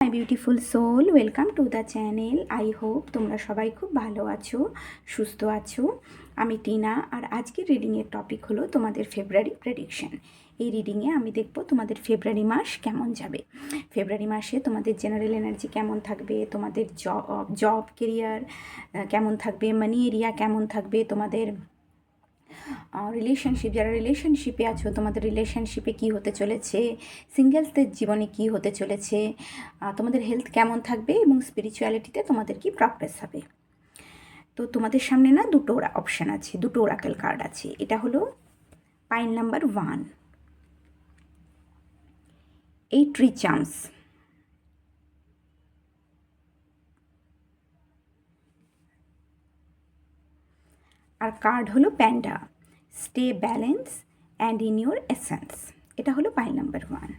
My beautiful soul, welcome to the channel. I hope তোমরা সবাই খুব ভালো আছো, সুস্থ আছো। আমি টিনা, আর আজকের রিডিংয়ের টপিক হলো তোমাদের ফেব্রুয়ারি প্রেডিকশন। এই রিডিংয়ে আমি দেখব তোমাদের ফেব্রুয়ারি মাস কেমন যাবে, ফেব্রুয়ারি মাসে তোমাদের জেনারেল এনার্জি কেমন থাকবে, তোমাদের জব কেরিয়ার কেমন থাকবে, মানি এরিয়া কেমন থাকবে, তোমাদের রিলেশনশিপ, যারা রিলেশনশিপে আছো তোমাদের রিলেশনশিপে কী হতে চলেছে, সিঙ্গেলসদের জীবনে কী হতে চলেছে, তোমাদের হেলথ কেমন থাকবে এবং স্পিরিচুয়ালিটিতে তোমাদের কি প্রগ্রেস হবে। তো তোমাদের সামনে না দুটো অপশান আছে, দুটো ওরাকেল কার্ড আছে। এটা হলো পাইল নাম্বার 1, এই ট্রি চার্মস, আর কার্ড হলো panda, stay balance and in your essence. এটা হলো পাইল নাম্বার 1।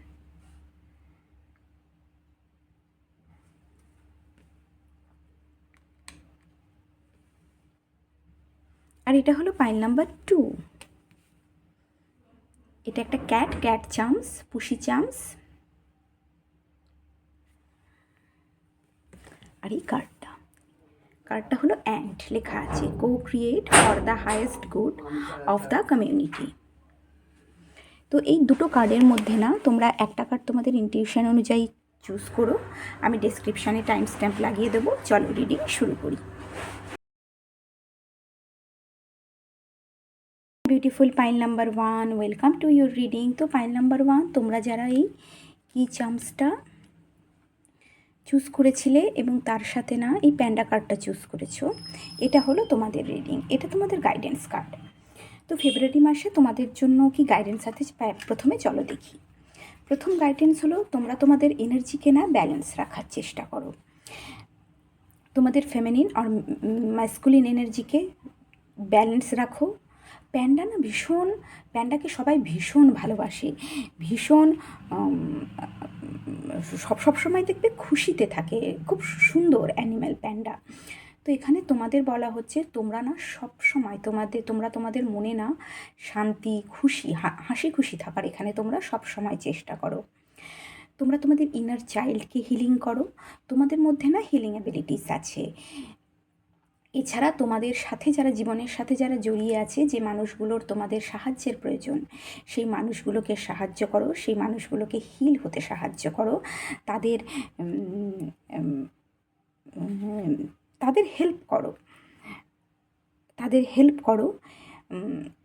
আর এটা হলো পাইল নাম্বার 2। এটা একটা ক্যাট চার্মস, পুষি চার্মস। আর এই কার্ডটা হলো অ্যান্ড, লেখা আছে co-create for the highest good of the community. তো এই দুটো কার্ডের মধ্যে না তোমরা একটা কার্ড তোমাদের ইনটিউশন অনুযায়ী চুজ করো। আমি ডেসক্রিপশানে টাইম স্ট্যাম্প লাগিয়ে দেবো। চলো রিডিং শুরু করি। Beautiful pile number 1, welcome to your reading. তো পাইল নাম্বার 1, তোমরা যারা এই কি চার্মসটা চুজ করেছিলে এবং তার সাথে না এই প্যান্ডা কার্ডটা চুজ করেছো, এটা হলো তোমাদের রিডিং, এটা তোমাদের গাইডেন্স কার্ড। তো ফেব্রুয়ারি মাসে তোমাদের জন্য কি গাইডেন্স আছে প্রথমে চলো দেখি। প্রথম গাইডেন্স হলো তোমরা তোমাদের এনার্জিকে না ব্যালেন্স রাখার চেষ্টা করো। তোমাদের ফেমিনিন আর ম্যাসকুলিন এনার্জিকে ব্যালেন্স রাখো। প্যান্ডাকে সবাই ভীষণ ভালোবাসে, ভীষণ সবসময় দেখবে খুশিতে থাকে, খুব সুন্দর অ্যানিম্যাল প্যান্ডা। তো এখানে তোমাদের বলা হচ্ছে তোমরা না সব সময় তোমরা তোমাদের মনে না শান্তি, খুশি, হাসি খুশি থাকার এখানে তোমরা সব সময় চেষ্টা করো। তোমরা তোমাদের ইনার চাইল্ডকে হিলিং করো, তোমাদের মধ্যে না হিলিং অ্যাবিলিটিস আছে। এছাড়া তোমাদের সাথে যারা জীবনের সাথে যারা জড়িয়ে আছে, যে মানুষগুলোর তোমাদের সাহায্যের প্রয়োজন, সেই মানুষগুলোকে সাহায্য করো, সেই মানুষগুলোকে হিল হতে সাহায্য করো, তাদের তাদের হেল্প করো।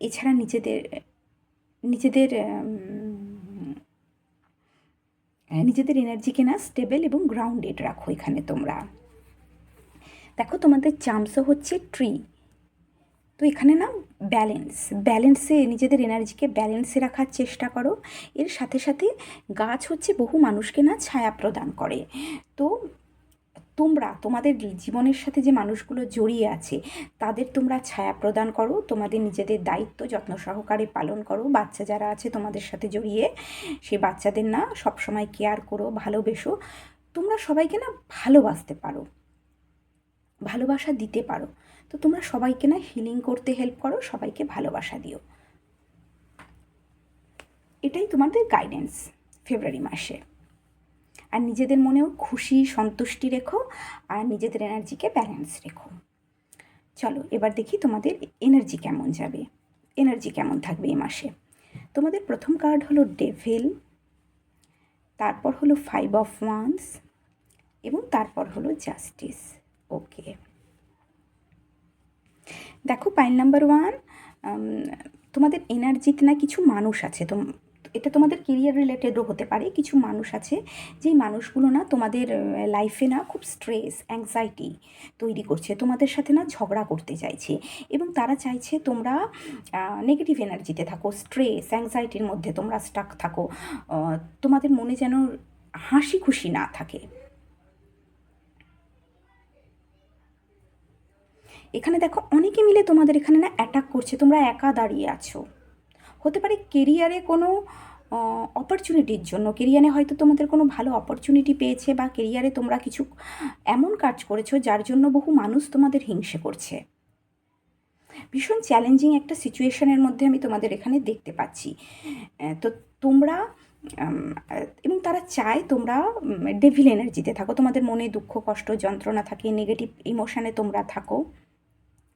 এছাড়া নিজেদের এনার্জিকে না স্টেবল এবং গ্রাউন্ডেড রাখো। এখানে তোমরা দেখো তোমাদের চার্মসও হচ্ছে ট্রি। তো এখানে না ব্যালেন্সে নিজেদের এনার্জিকে ব্যালেন্সে রাখার চেষ্টা করো। এর সাথে সাথে গাছ হচ্ছে বহু মানুষকে না ছায়া প্রদান করে। তো তোমরা তোমাদের জীবনের সাথে যে মানুষগুলো জড়িয়ে আছে তাদের তোমরা ছায়া প্রদান করো, তোমাদের নিজেদের দায়িত্ব যত্ন সহকারে পালন করো। বাচ্চা যারা আছে তোমাদের সাথে জড়িয়ে, সেই বাচ্চাদের না সবসময় কেয়ার করো, ভালোবেসো। তোমরা সবাইকে না ভালোবাসতে পারো, ভালোবাসা দিতে পারো। তো তোমরা সবাইকে না হিলিং করতে হেল্প করো, সবাইকে ভালোবাসা দিও। এটাই তোমাদের গাইডেন্স ফেব্রুয়ারি মাসে। আর নিজেদের মনেও খুশি, সন্তুষ্টি রেখো, আর নিজেদের এনার্জিকে ব্যালেন্স রেখো। চলো এবার দেখি তোমাদের এনার্জি কেমন যাবে, এনার্জি কেমন থাকবে এই মাসে। তোমাদের প্রথম কার্ড হলো ডেভিল, তারপর হলো 5 অফ ওয়ান্স এবং তারপর হলো জাস্টিস। ওকে, দেখো পাইল নাম্বার 1, তোমাদের এনার্জিতে না কিছু মানুষ আছে। এটা তোমাদের কেরিয়ার রিলেটেডও হতে পারে। কিছু মানুষ আছে, যেই মানুষগুলো না তোমাদের লাইফে না খুব স্ট্রেস, অ্যাংজাইটি তৈরি করছে, তোমাদের সাথে না ঝগড়া করতে চাইছে এবং তারা চাইছে তোমরা নেগেটিভ এনার্জিতে থাকো, স্ট্রেস, অ্যাংজাইটির মধ্যে তোমরা স্টাক থাকো, তোমাদের মনে যেন হাসি খুশি না থাকে। এখানে দেখো অনেকে মিলে তোমাদের এখানে না অ্যাটাক করছে, তোমরা একা দাঁড়িয়ে আছো। হতে পারে কেরিয়ারে কোনো অপরচুনিটির জন্য, কেরিয়ারে হয়তো তোমাদের কোনো ভালো অপরচুনিটি পেয়েছে, বা কেরিয়ারে তোমরা কিছু এমন কাজ করেছো যার জন্য বহু মানুষ তোমাদের হিংসে করছে। ভীষণ চ্যালেঞ্জিং একটা সিচুয়েশনের মধ্যে আমি তোমাদের এখানে দেখতে পাচ্ছি। তো তোমরা এবং তারা চায় তোমরা ডেভিল এনার্জিতে থাকো, তোমাদের মনে দুঃখ কষ্ট যন্ত্রণা থাকে, নেগেটিভ ইমোশানে তোমরা থাকো,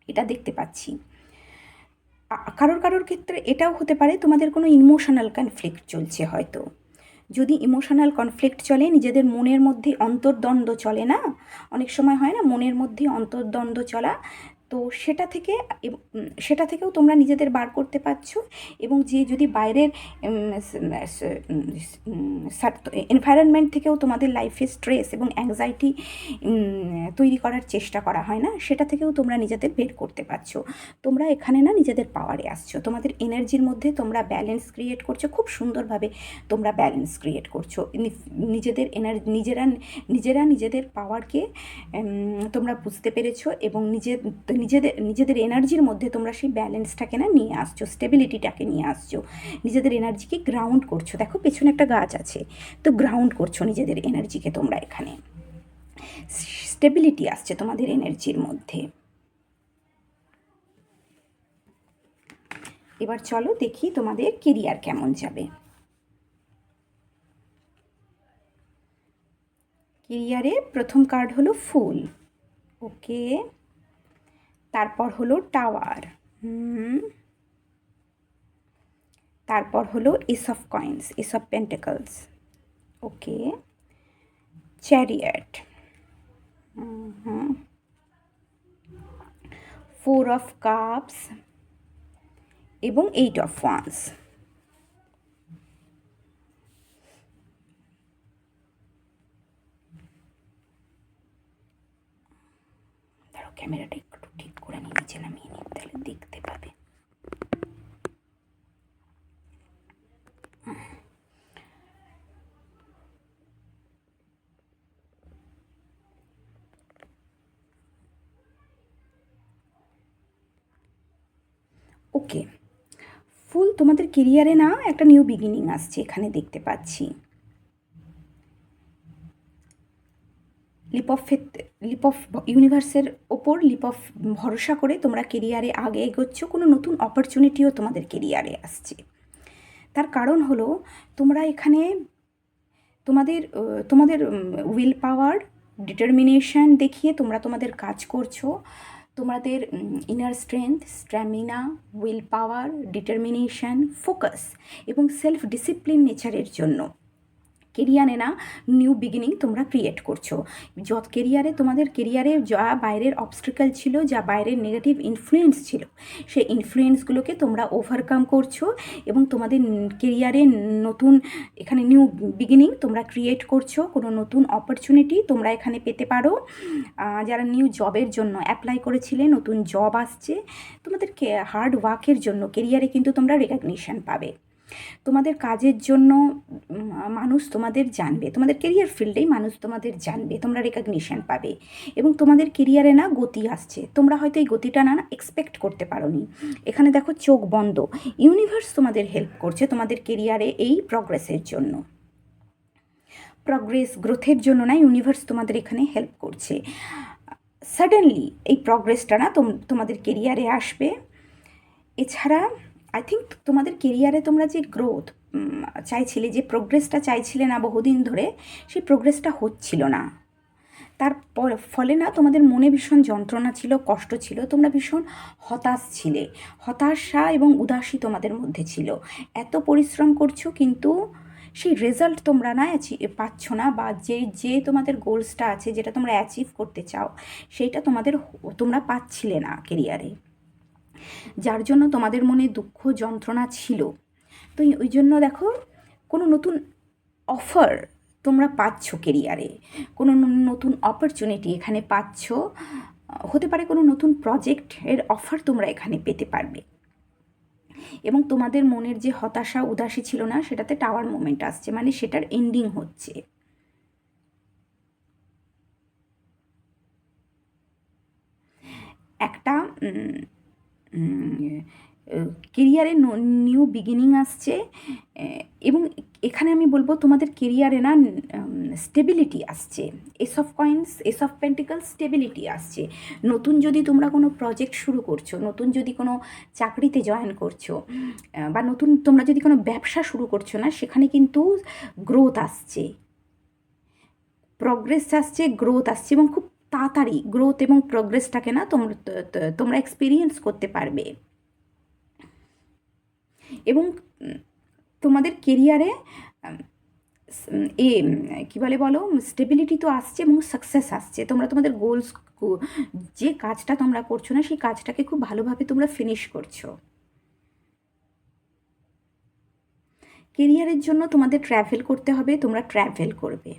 এটা দেখতে পাচ্ছি। কারোর ক্ষেত্রে এটাও হতে পারে তোমাদের কোনো ইমোশনাল কনফ্লিক্ট চলছে হয়তো। যদি ইমোশনাল কনফ্লিক্ট চলে, নিজেদের মনের মধ্যে অন্তর্দ্বন্দ্ব চলে না, অনেক সময় হয় না মনের মধ্যে অন্তর্দ্বন্দ্ব চলা, তো সেটা থেকেও তোমরা নিজেদের বার করতে পারছো। এবং যে যদি বাইরের এনভায়রনমেন্ট থেকেও তোমাদের লাইফে স্ট্রেস এবং অ্যাংজাইটি তৈরি করার চেষ্টা করা হয় না, সেটা থেকেও তোমরা নিজেদের বের করতে পারছো। তোমরা এখানে না নিজেদের পাওয়ারে আসছো, তোমাদের এনার্জির মধ্যে তোমরা ব্যালেন্স ক্রিয়েট করছো, খুব সুন্দরভাবে তোমরা ব্যালেন্স ক্রিয়েট করছো। নিজেদের নিজেরা নিজেদের পাওয়ারকে তোমরা বুঝতে পেরেছো এবং নিজেদের এনার্জির মধ্যে তোমরা সেই ব্যালেন্সটাকে না নিয়ে আসছো, স্টেবিলিটিটাকে নিয়ে আসছো, নিজেদের এনার্জিকে গ্রাউন্ড করছো। দেখো পেছনে একটা গাছ আছে, তো গ্রাউন্ড করছো নিজেদের এনার্জিকে তোমরা, এখানে স্টেবিলিটি আসছে তোমাদের এনার্জির মধ্যে। এবার চলো দেখি তোমাদের কেরিয়ার কেমন যাবে। কেরিয়ারে প্রথম কার্ড হলো ফুল, ওকে, তারপর হলো টাওয়ার, তারপর হলো S of coins, S of pentacles, okay, chariot, four of cups এবং এইট অফ ওয়ান্স। ধরো ক্যামেরাটা একটু ঠিক করে নিয়ে নিচে নামিয়ে নিই, তাহলে দেখতে পাবে। ওকে, ফুল তোমাদের কেরিয়ারে না একটা নিউ বিগিনিং আসছে, এখানে দেখতে পাচ্ছি। লিপ অফ ইউনিভার্সের ওপর লিপ অফ ভরসা করে তোমরা কেরিয়ারে আগে এগোচ্ছ, কোনো নতুন অপরচুনিটিও তোমাদের কেরিয়ারে আসছে। তার কারণ হলো তোমরা এখানে তোমাদের উইল পাওয়ার, ডিটারমিনেশন দেখিয়ে তোমরা তোমাদের কাজ করছো। তোমাদের inner strength, stamina, will power, determination, focus এবং সেলফ ডিসিপ্লিন নেচারের জন্য কেরিয়ারে না নিউ বিগিনিং তোমরা ক্রিয়েট করছো। তোমাদের কেরিয়ারে যা বাইরের অবস্ট্রিকাল ছিল, যা বাইরের নেগেটিভ ইনফ্লুয়েন্স ছিল, সেই ইনফ্লুয়েন্সগুলোকে তোমরা ওভারকাম করছো এবং তোমাদের কেরিয়ারে নতুন এখানে নিউ বিগিনিং তোমরা ক্রিয়েট করছো। কোনো নতুন অপরচুনিটি তোমরা এখানে পেতে পারো। যারা নিউ জবের জন্য অ্যাপ্লাই করেছিলে, নতুন জব আসছে। তোমাদের হার্ড ওয়ার্কের জন্য কেরিয়ারে কিন্তু তোমরা রেকগনিশন পাবে। তোমাদের কাজের জন্য মানুষ তোমাদের জানবে, তোমাদের কেরিয়ার ফিল্ডেই মানুষ তোমাদের জানবে, তোমরা রেকগনিশন পাবে এবং তোমাদের কেরিয়ারে না গতি আসছে। তোমরা হয়তো এই গতিটা না এক্সপেক্ট করতে পারোনি। এখানে দেখো চোখ বন্ধ, ইউনিভার্স তোমাদের হেল্প করছে তোমাদের কেরিয়ারে এই প্রগ্রেসের জন্য, গ্রোথের জন্য না, ইউনিভার্স তোমাদের এখানে হেল্প করছে। সাডেনলি এই প্রগ্রেসটা না তোমাদের কেরিয়ারে আসবে। এছাড়া আই থিঙ্ক তোমাদের কেরিয়ারে তোমরা যে গ্রোথ চাইছিলে, যে প্রোগ্রেসটা চাইছিলে না বহুদিন ধরে, সেই প্রোগ্রেসটা হচ্ছিল না। ফলে না তোমাদের মনে ভীষণ যন্ত্রণা ছিল, কষ্ট ছিল, তোমরা ভীষণ হতাশ ছিলে, হতাশা এবং উদাসী তোমাদের মধ্যে ছিল। এত পরিশ্রম করছো কিন্তু সেই রেজাল্ট তোমরা না পাচ্ছ না, বা যে তোমাদের গোলসটা আছে, যেটা তোমরা অ্যাচিভ করতে চাও, সেইটা তোমরা পাচ্ছিলে না কেরিয়ারে, যার জন্য তোমাদের মনে দুঃখ যন্ত্রণা ছিল। তো ওই জন্য দেখো কোনো নতুন অফার তোমরা পাচ্ছ কেরিয়ারে, কোনো নতুন অপরচুনিটি এখানে পাচ্ছ, হতে পারে কোনো নতুন প্রজেক্টের অফার তোমরা এখানে পেতে পারবে এবং তোমাদের মনের যে হতাশা উদাসী ছিল না, সেটাতে টাওয়ার মোমেন্ট আসছে, মানে সেটার এন্ডিং হচ্ছে। একটা কেরিয়ারে নিউ বিগিনিং আসছে, এবং এখানে আমি বলবো তোমাদের কেরিয়ারে না স্টেবিলিটি আসছে। S of coins, S of pentacles, stability আসছে। নতুন যদি তোমরা কোনো প্রজেক্ট শুরু করছো, নতুন যদি কোনো চাকরিতে জয়েন করছো, বা নতুন তোমরা যদি কোনো ব্যবসা শুরু করছো না, সেখানে কিন্তু গ্রোথ আসছে, প্রগ্রেস আসছে, গ্রোথ আসছে, এবং খুব তাড়াতাড়ি গ্রোথ এবং প্রগ্রেসটাকে না তোমরা এক্সপিরিয়েন্স করতে পারবে। এবং তোমাদের কেরিয়ারে কী বলো, স্টেবিলিটি তো আসছে এবং সাকসেস আসছে। তোমরা তোমাদের গোলস, যে কাজটা তোমরা করছো না, সেই কাজটাকে খুব ভালোভাবে তোমরা ফিনিশ করছো। কেরিয়ারের জন্য তোমাদের ট্র্যাভেল করতে হবে, তোমরা ট্র্যাভেল করবে।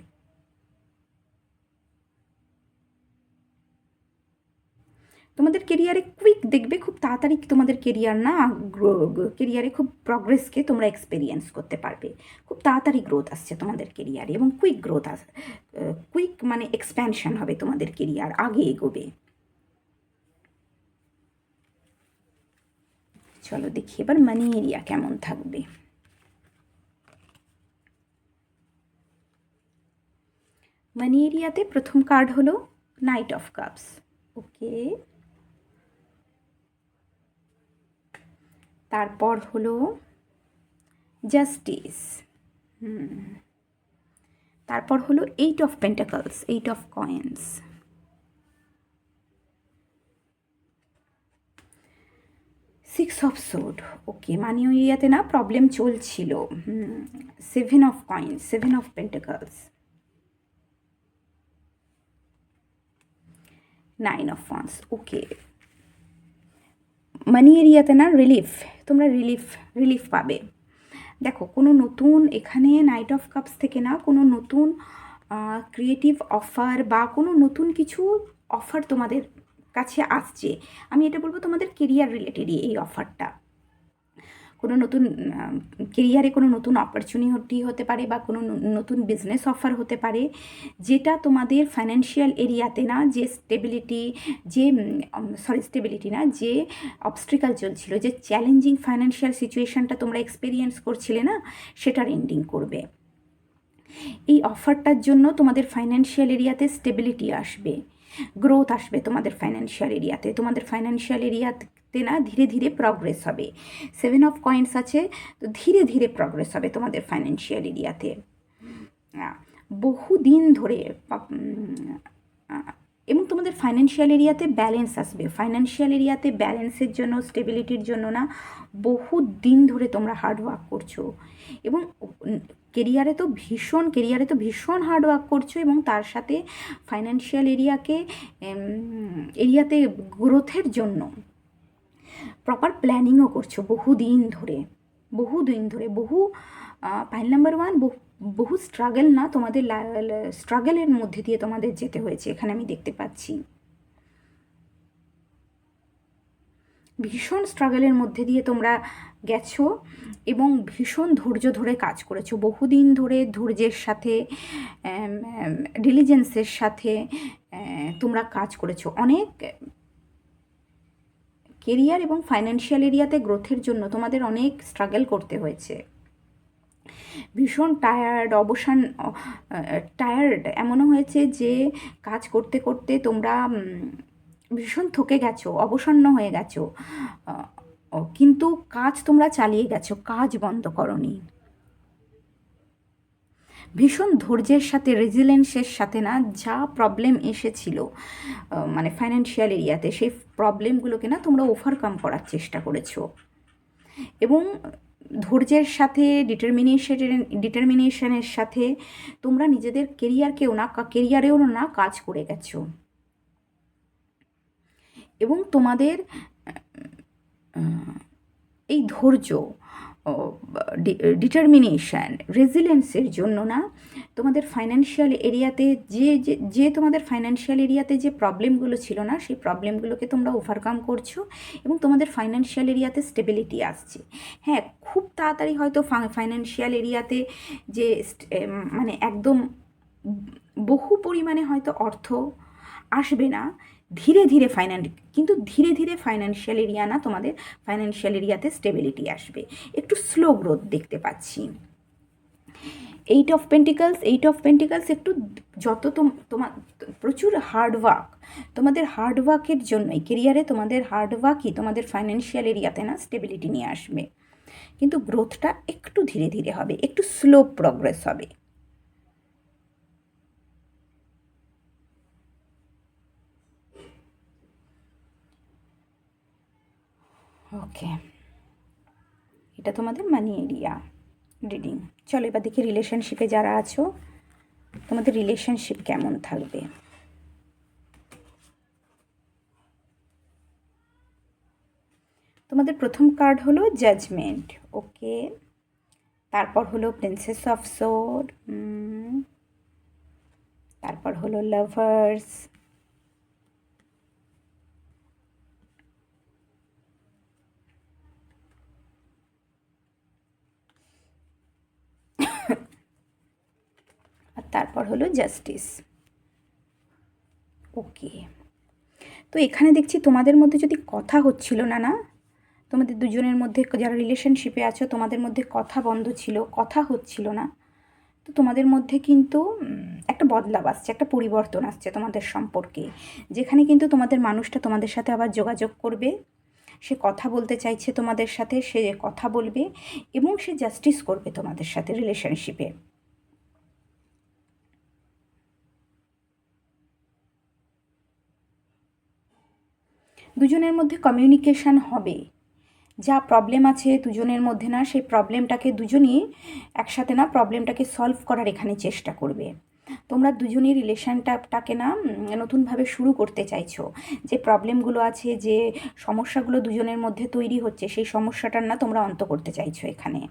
তোমাদের কেরিয়ারে কুইক দেখবে, খুব তাড়াতাড়ি তোমাদের কেরিয়ার না কেরিয়ারে খুব প্রগ্রেসকে তোমরা এক্সপিরিয়েন্স করতে পারবে। খুব তাড়াতাড়ি গ্রোথ আসছে তোমাদের কেরিয়ারে, এবং কুইক গ্রোথ কুইক মানে এক্সপ্যানশন হবে তোমাদের কেরিয়ার, আগে এগোবে। চলো দেখি এবার মানি এরিয়া কেমন থাকবে। মানি এরিয়াতে প্রথম কার্ড হলো নাইট অফ কাপস। ওকে, তারপর হলো জাস্টিস, তারপর হলো 8 of pentacles, 8 of coins, 6 of sword. Okay, money এরিয়াতে না প্রবলেম চলছিল। 7 of coins, 7 of pentacles, 9 of wands. Okay, money এরিয়াতে না তোমরা রিলিফ পাবে। দেখো, কোনো নতুন এখানে নাইট অফ কাপস থেকে না কোনো নতুন ক্রিয়েটিভ অফার বা কোনো নতুন কিছু অফার তোমাদের কাছে আসছে। আমি এটা বলবো তোমাদের কেরিয়ার রিলেটেডই এই অফারটা। কোনো নতুন কেরিয়ারে কোনো নতুন অপরচুনিটি হতে পারে, বা কোনো নতুন বিজনেস অফার হতে পারে, যেটা তোমাদের ফাইন্যান্সিয়াল এরিয়াতে না যে স্টেবিলিটি না, যে অবস্ট্রিকাল চলছিল, যে চ্যালেঞ্জিং ফাইন্যান্সিয়াল সিচুয়েশানটা তোমরা এক্সপিরিয়েন্স করছিলে না, সেটার এন্ডিং করবে। এই অফারটার জন্য তোমাদের ফাইন্যান্সিয়াল এরিয়াতে স্টেবিলিটি আসবে, গ্রোথ আসবে তোমাদের ফাইন্যান্সিয়াল এরিয়াতে। তোমাদের ফাইন্যান্সিয়াল এরিয়াতে না ধীরে ধীরে প্রগ্রেস হবে। 7 অফ কয়েন্স আছে, তো ধীরে ধীরে প্রগ্রেস হবে তোমাদের ফাইন্যান্সিয়াল এরিয়াতে। বহুদিন ধরে এবং তোমাদের ফাইন্যান্সিয়াল এরিয়াতে ব্যালেন্স আসবে। ফাইন্যান্সিয়াল এরিয়াতে ব্যালেন্সের জন্য, স্টেবিলিটির জন্য না বহু দিন ধরে তোমরা হার্ড ওয়ার্ক করছো, এবং কেরিয়ারে তো ভীষণ হার্ড ওয়ার্ক করছো, এবং তার সাথে ফাইন্যান্সিয়াল এরিয়াতে গ্রোথের জন্য প্রপার প্ল্যানিংও করছো বহুদিন ধরে। পাইল নাম্বার 1, বহু স্ট্রাগল না তোমাদের, স্ট্রাগলের মধ্যে দিয়ে তোমাদের যেতে হয়েছে, এখানে আমি দেখতে পাচ্ছি। ভীষণ স্ট্রাগলের মধ্যে দিয়ে তোমরা গেছো, এবং ভীষণ ধৈর্য ধরে কাজ করেছো, বহুদিন ধরে ধৈর্যের সাথে, ডিলিজেন্সের সাথে তোমরা কাজ করেছো। অনেক কেরিয়ার এবং ফাইন্যান্সিয়াল এরিয়াতে গ্রোথের জন্য তোমাদের অনেক স্ট্রাগল করতে হয়েছে। ভীষণ টায়ার্ড এমনও হয়েছে যে কাজ করতে করতে তোমরা ভীষণ থকে গেছো, অবসন্ন হয়ে গেছো, কিন্তু কাজ তোমরা চালিয়ে গেছো, কাজ বন্ধ করনি। ভীষণ ধৈর্যের সাথে, রেজিলেন্সের সাথে না যা প্রবলেম এসেছিল মানে ফাইন্যান্সিয়াল এরিয়াতে, সেই প্রবলেমগুলোকে না তোমরা ওভারকাম করার চেষ্টা করেছো, এবং ধৈর্যের সাথে, ডিটারমিনেশনের সাথে তোমরা নিজেদের কেরিয়ারেও না কাজ করে গেছো। এবং তোমাদের এই ধৈর্য, ডিটারমিনেশন, রেজিলেন্সের জন্য না তোমাদের ফাইন্যান্সিয়াল এরিয়াতে তোমাদের ফাইন্যান্সিয়াল এরিয়াতে যে প্রবলেমগুলো ছিল না, সেই প্রবলেমগুলোকে তোমরা ওভারকাম করছো, এবং তোমাদের ফাইন্যান্সিয়াল এরিয়াতে স্টেবিলিটি আসছে। হ্যাঁ, খুব তাড়াতাড়ি হয়তো ফাইন্যান্সিয়াল এরিয়াতে যে মানে একদম বহু পরিমাণে হয়তো অর্থ আসবে না, ধীরে ধীরে কিন্তু ধীরে ধীরে ফাইন্যান্সিয়াল এরিয়া না, তোমাদের ফাইন্যান্সিয়াল এরিয়াতে স্টেবিলিটি আসবে, একটু স্লো গ্রোথ দেখতে পাচ্ছি। এইট অফ পেন্টিকালস একটু যত তোমার প্রচুর হার্ডওয়ার্ক, তোমাদের হার্ডওয়ার্কের জন্যই কেরিয়ারে তোমাদের হার্ডওয়ার্কই তোমাদের ফাইন্যান্সিয়াল এরিয়াতে না স্টেবিলিটি নিয়ে আসবে, কিন্তু গ্রোথটা একটু ধীরে ধীরে হবে, একটু স্লো প্রগ্রেস হবে। ওকে, এটা তোমাদের মানি এরিয়া রিডিং। চলো এবার দেখি রিলেশনশিপে যারা আছো তোমাদের রিলেশনশিপ কেমন থাকবে। তোমাদের প্রথম কার্ড হলো জাজমেন্ট, ওকে। তারপর হলো প্রিন্সেস অফ সোর্ড, তারপর হলো লাভার্স, আর তারপর হলো জাস্টিস, ওকে। তো এখানে দেখছি তোমাদের মধ্যে যদি কথা হচ্ছিল না, তোমাদের দুজনের মধ্যে যারা রিলেশনশিপে আছো তোমাদের মধ্যে কথা বন্ধ ছিল, কথা হচ্ছিল না, তো তোমাদের মধ্যে কিন্তু একটা বদলাব আসছে, একটা পরিবর্তন আসছে তোমাদের সম্পর্কে, যেখানে কিন্তু তোমাদের মানুষটা তোমাদের সাথে আবার যোগাযোগ করবে, সে কথা বলতে চাইছে তোমাদের সাথে, সে কথা বলবে এবং সে জাস্টিস করবে তোমাদের সাথে রিলেশনশিপে। দুজনের মধ্যে কমিউনিকেশান হবে, যা প্রবলেম আছে দুজনের মধ্যে না, সেই প্রবলেমটাকে দুজনই একসাথে না প্রবলেমটাকে সলভ করার এখানে চেষ্টা করবে। তোমরা দুজনই রিলেশনটাকে না নতুনভাবে শুরু করতে চাইছো, যে প্রবলেমগুলো আছে, যে সমস্যাগুলো দুজনের মধ্যে তৈরি হচ্ছে, সেই সমস্যাটার না তোমরা অন্ত করতে চাইছো এখানে।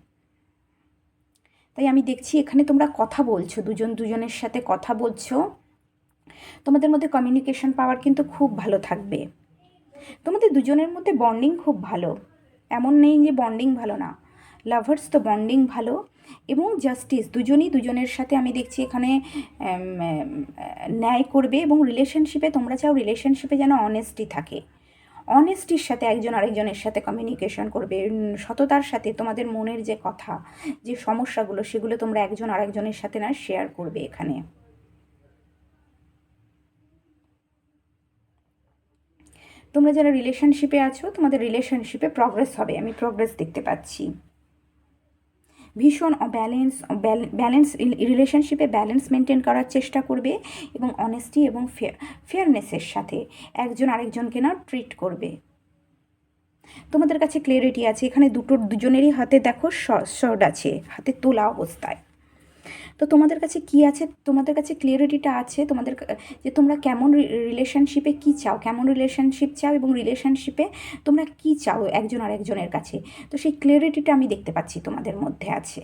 তাই আমি দেখছি এখানে তোমরা কথা বলছো, দুজনের সাথে কথা বলছো, তোমাদের মধ্যে কমিউনিকেশন পাওয়ার কিন্তু খুব ভালো থাকবে, তোমাদের দুজনের মধ্যে বন্ডিং খুব ভালো, এমন নেই যে বন্ডিং ভালো না, লাভার্স তো বন্ডিং ভালো, এবং জাস্টিস দুজনই দুজনের সাথে আমি দেখছি এখানে ন্যায় করবে, এবং রিলেশনশিপে তোমরা চাও রিলেশনশিপে যেন অনেস্টি থাকে, অনেস্টির সাথে একজন আরেকজনের সাথে কমিউনিকেশন করবে, সততার সাথে তোমাদের মনের যে কথা, যে সমস্যাগুলো, সেগুলো তোমরা একজন আরেকজনের সাথে না শেয়ার করবে এখানে। তোমরা যারা রিলেশনশিপে আছো তোমাদের রিলেশনশিপে প্রগ্রেস হবে, আমি প্রগ্রেস দেখতে পাচ্ছি, ভীষণ ব্যালেন্স রিলেশনশিপে ব্যালেন্স মেনটেন করার চেষ্টা করবে, এবং অনেস্টি এবং ফেয়ারনেসের সাথে একজন আরেকজনকে না ট্রিট করবে। তোমাদের কাছে ক্লিয়ারিটি আছে, এখানে দুজনেরই হাতে দেখো শর্ট আছে, হাতে তোলা অবস্থায়, তো তোমাদের কাছে কি আছে, তোমাদের কাছে ক্লিয়ারিটিটা আছে তোমাদের যে তোমরা কেমন রিলেশনশিপে কী চাও, কেমন রিলেশনশিপ চাও, এবং রিলেশনশিপে তোমরা কী চাও একজন আরেকজনের কাছে, তো সেই ক্লিয়ারিটিটা আমি দেখতে পাচ্ছি তোমাদের মধ্যে আছে,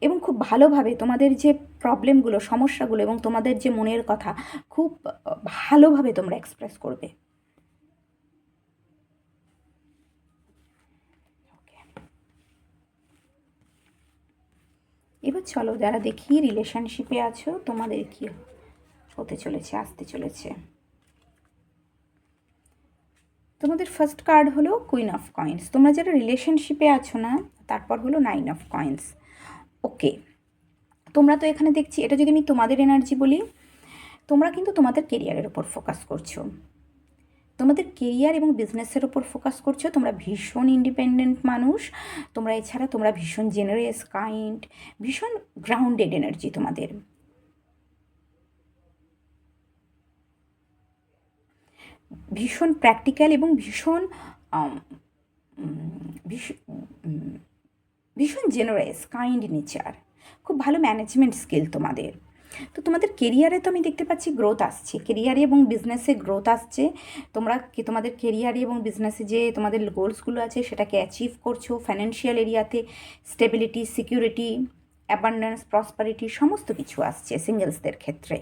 এবং খুব ভালোভাবে তোমাদের যে প্রবলেমগুলো, সমস্যাগুলো এবং তোমাদের যে মনের কথা খুব ভালোভাবে তোমরা এক্সপ্রেস করবে। এবার চলো যারা দেখি রিলেশনশিপে আছো তোমাদের কি হতে চলেছে, আসতে চলেছে। তোমাদের ফার্স্ট কার্ড হলো কুইন অফ কয়েন্স, তোমরা যারা রিলেশনশিপে আছো না, তারপর হলো 9 অফ কয়েন্স, ওকে। তোমরা তো এখানে দেখছি, এটা যদি আমি তোমাদের এনার্জি বলি, তোমরা কিন্তু তোমাদের কেরিয়ারের ওপর ফোকাস করছো, তোমাদের কেরিয়ার এবং বিজনেসের ওপর ফোকাস করছো, তোমরা ভীষণ ইন্ডিপেন্ডেন্ট মানুষ, তোমরা এছাড়া তোমরা ভীষণ জেনারেস, কাইন্ড, ভীষণ গ্রাউন্ডেড এনার্জি তোমাদের, ভীষণ প্র্যাকটিক্যাল এবং ভীষণ ভীষণ জেনারেস, কাইন্ড নেচার, খুব ভালো ম্যানেজমেন্ট স্কিল তোমাদের। তো তোমাদের কেরিয়ারে তো আমি দেখতে পাচ্ছি গ্রোথ আসছে, কেরিয়ারে এবং বিজনেসে গ্রোথ আসছে, তোমরা তোমাদের কেরিয়ারে এবং বিজনেসে যে তোমাদের গোলসগুলো আছে সেটাকে অ্যাচিভ করছো, ফাইন্যান্সিয়াল এরিয়াতে স্টেবিলিটি, সিকিউরিটি, অ্যাবান্ডেন্স, প্রসপারিটি সমস্ত কিছু আসছে সিঙ্গেলসদের ক্ষেত্রে।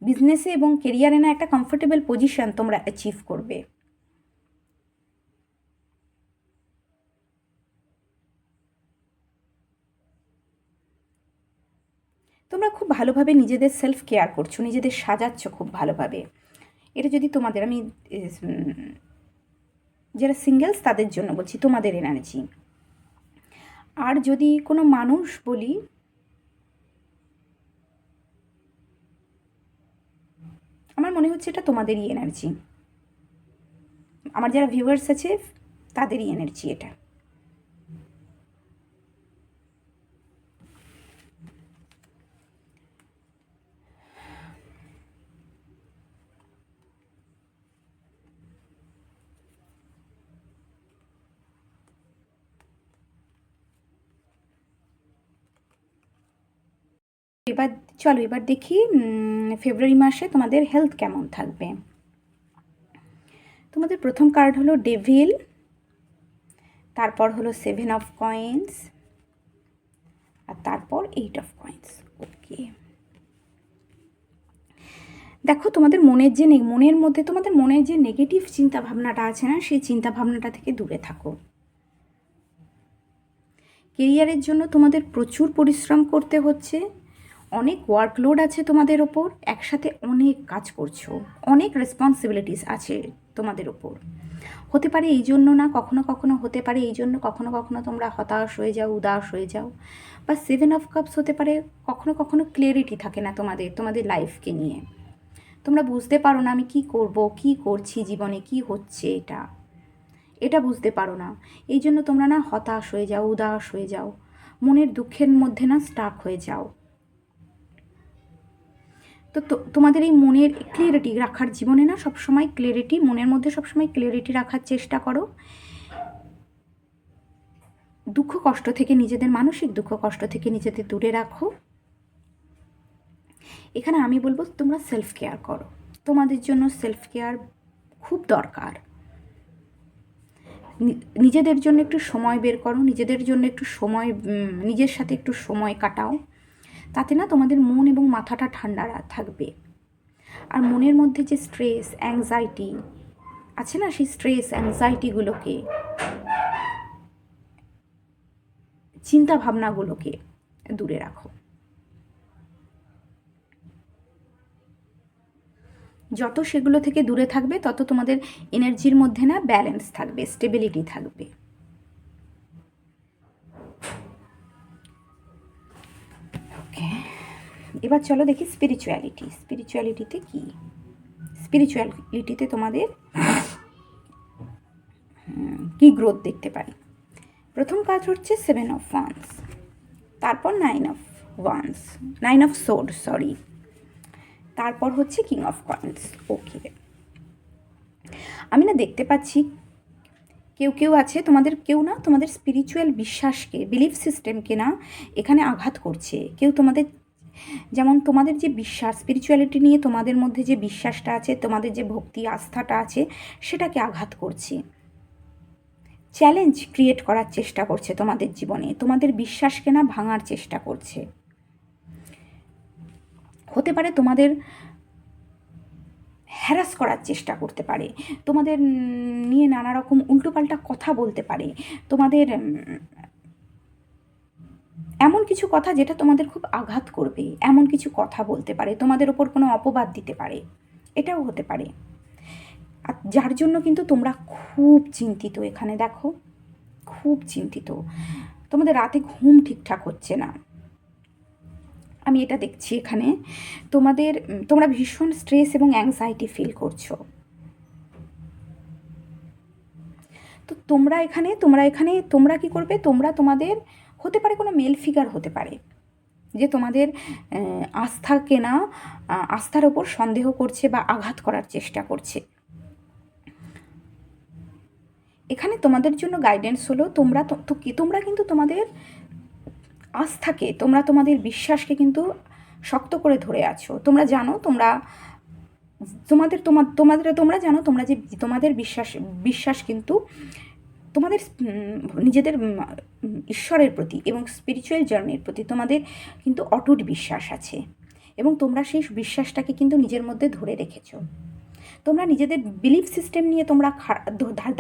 বিজনেসে এবং কেরিয়ারে না একটা কমফোর্টেবল পজিশন তোমরা অ্যাচিভ করবে। তোমরা খুব ভালোভাবে নিজেদের সেলফ কেয়ার করছো, নিজেদের সাজাচ্ছ খুব ভালোভাবে। এটা যদি তোমাদের, আমি যারা সিঙ্গেলস তাদের জন্য বলছি, তোমাদের এনার্জি। আর যদি কোনো মানুষ বলি, আমার মনে হচ্ছে এটা তোমাদেরই এনার্জি। আমার যারা ভিউয়ার্স আছে তাদেরই এনার্জি এটা। এবার চলো এবার দেখি ফেব্রুয়ারি মাসে তোমাদের হেলথ কেমন থাকবে। তোমাদের প্রথম কার্ড হলো ডেভিল, তারপর হলো 7 অফ কয়েন্স, আর তারপর 8 অফ কয়েন্স। ওকে, দেখো তোমাদের মনের মধ্যে তোমাদের মনের যে নেগেটিভ চিন্তা ভাবনাটা আছে না, সেই চিন্তা ভাবনাটা থেকে দূরে থাকো। কেরিয়ারের জন্য তোমাদের প্রচুর পরিশ্রম করতে হচ্ছে, অনেক ওয়ার্কলোড আছে তোমাদের ওপর, একসাথে অনেক কাজ করছো, অনেক রেসপন্সিবিলিটিস আছে তোমাদের ওপর। হতে পারে এই জন্য না, কখনো কখনো হতে পারে এই জন্য কখনো কখনো তোমরা হতাশ হয়ে যাও, উদাস হয়ে যাও। বা 7 অফ কাপস হতে পারে কখনো কখনো ক্লিয়ারিটি থাকে না তোমাদের লাইফকে নিয়ে। তোমরা বুঝতে পারো না আমি কি করব, কি করছি জীবনে, কি হচ্ছে, এটা বুঝতে পারো না। এই জন্য তোমরা না হতাশ হয়ে যাও, উদাস হয়ে যাও, মনের দুঃখের মধ্যে না স্টাক হয়ে যাও। তো তোমাদের এই মনের ক্লিয়ারিটি রাখার, জীবনে না সবসময় ক্লিয়ারিটি, মনের মধ্যে সবসময় ক্লিয়ারিটি রাখার চেষ্টা করো। দুঃখ কষ্ট থেকে নিজেদের, মানসিক দুঃখ কষ্ট থেকে নিজেদের দূরে রাখো। এখানে আমি বলবো তোমরা সেলফ কেয়ার করো, তোমাদের জন্য সেলফ কেয়ার খুব দরকার। নিজেদের জন্য একটু সময় বের করো, নিজেদের জন্য একটু সময়, নিজের সাথে একটু সময় কাটাও। তাতে না তোমাদের মন এবং মাথাটা ঠান্ডা থাকবে। আর মনের মধ্যে যে স্ট্রেস অ্যাংজাইটি আছে না, সেই স্ট্রেস অ্যাংজাইটিগুলোকে, চিন্তা ভাবনাগুলোকে দূরে রাখো। যত সেগুলো থেকে দূরে থাকবে তত তোমাদের এনার্জির মধ্যে না ব্যালেন্স থাকবে, স্টেবিলিটি থাকবে। ওকে, এবার চলো দেখি স্পিরিচুয়ালিটিতে কি, স্পিরিচুয়ালিটিতে তোমাদের কি গ্রোথ দেখতে পারি। প্রথম কাজ হচ্ছে 7 অফ ওয়ান্স, তারপর 9 অফ সোর্ড, তারপর হচ্ছে কিং অফ কয়েন্স। ওকে, আমি না দেখতে পাচ্ছি কেউ আছে তোমাদের, কেউ না তোমাদের স্পিরিচুয়াল বিশ্বাসকে, বিলিফ সিস্টেমকে না এখানে আঘাত করছে। কেউ তোমাদের, যেমন তোমাদের যে বিশ্বাস, স্পিরিচুয়ালিটি নিয়ে তোমাদের মধ্যে যে বিশ্বাসটা আছে, তোমাদের যে ভক্তি আস্থাটা আছে, সেটাকে আঘাত করছে, চ্যালেঞ্জ ক্রিয়েট করার চেষ্টা করছে তোমাদের জীবনে, তোমাদের বিশ্বাসকে না ভাঙার চেষ্টা করছে। হতে পারে তোমাদের হ্যারাস করার চেষ্টা করতে পারে, তোমাদের নিয়ে নানা রকম উল্টোপাল্টা কথা বলতে পারে, তোমাদের এমন কিছু কথা যেটা তোমাদের খুব আঘাত করবে, এমন কিছু কথা বলতে পারে, তোমাদের ওপর কোনো অপবাদ দিতে পারে, এটাও হতে পারে। আর যার জন্য কিন্তু তোমরা খুব চিন্তিত, এখানে দেখো খুব চিন্তিত, তোমাদের রাতে ঘুম ঠিকঠাক হচ্ছে না, আমি এটা দেখছি এখানে। তোমরা ভীষণ স্ট্রেস এবং অ্যাংজাইটি ফিল করছো। তো তোমরা কি করবে, তোমাদের হতে পারে কোনো মেল ফিগার হতে পারে যে তোমাদের আস্থাকে না, আস্থার ওপর সন্দেহ করছে বা আঘাত করার চেষ্টা করছে। এখানে তোমাদের জন্য গাইডেন্স হলো তোমরা কিন্তু তোমাদের আস্থাকে, তোমাদের বিশ্বাসকে কিন্তু শক্ত করে ধরে আছো। তোমরা জানো তোমরা জানো তোমরা যে তোমাদের বিশ্বাস কিন্তু তোমাদের নিজেদের ঈশ্বরের প্রতি এবং স্পিরিচুয়াল জার্নির প্রতি তোমাদের কিন্তু অটুট বিশ্বাস আছে, এবং তোমরা সেই বিশ্বাসটাকে কিন্তু নিজের মধ্যে ধরে রেখেছো। তোমরা নিজেদের বিলিফ সিস্টেম নিয়ে তোমরা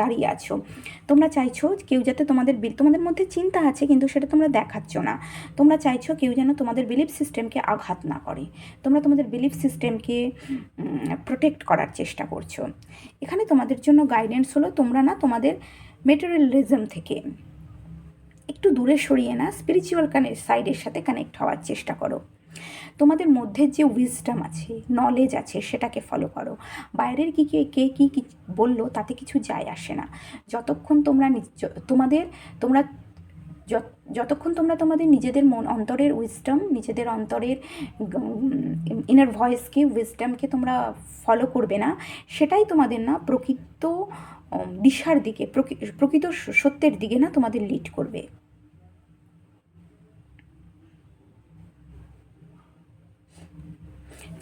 দাঁড়িয়ে আছো। তোমরা চাইছো কেউ যাতে তোমাদের মধ্যে চিন্তা আছে, কিন্তু সেটা তোমরা দেখাচ্ছ না। তোমরা চাইছো কেউ যেন তোমাদের বিলিফ সিস্টেমকে আঘাত না করে। তোমরা তোমাদের বিলিফ সিস্টেমকে প্রোটেক্ট করার চেষ্টা করছো। এখানে তোমাদের জন্য গাইডেন্স হলো তোমরা না তোমাদের মেটেরিয়ালিজম থেকে একটু দূরে সরিয়ে না স্পিরিচুয়াল সাইডের সাথে কানেক্ট হওয়ার চেষ্টা করো। তোমাদের মধ্যে যে উইজডম আছে, নলেজ আছে, সেটাকে ফলো করো। বাইরের কে কি বললো তাতে কিছু যায় আসে না। যতক্ষণ তোমরা তোমরা যতক্ষণ তোমরা তোমাদের নিজেদের অন্তরের উইজডম, নিজেদের অন্তরের ইনার ভয়েসকে, উইজডমকে তোমরা ফলো করবে না, সেটাই তোমাদের না প্রকৃত দিশার দিকে, প্রকৃত সত্যের দিকে না তোমাদের লিড করবে।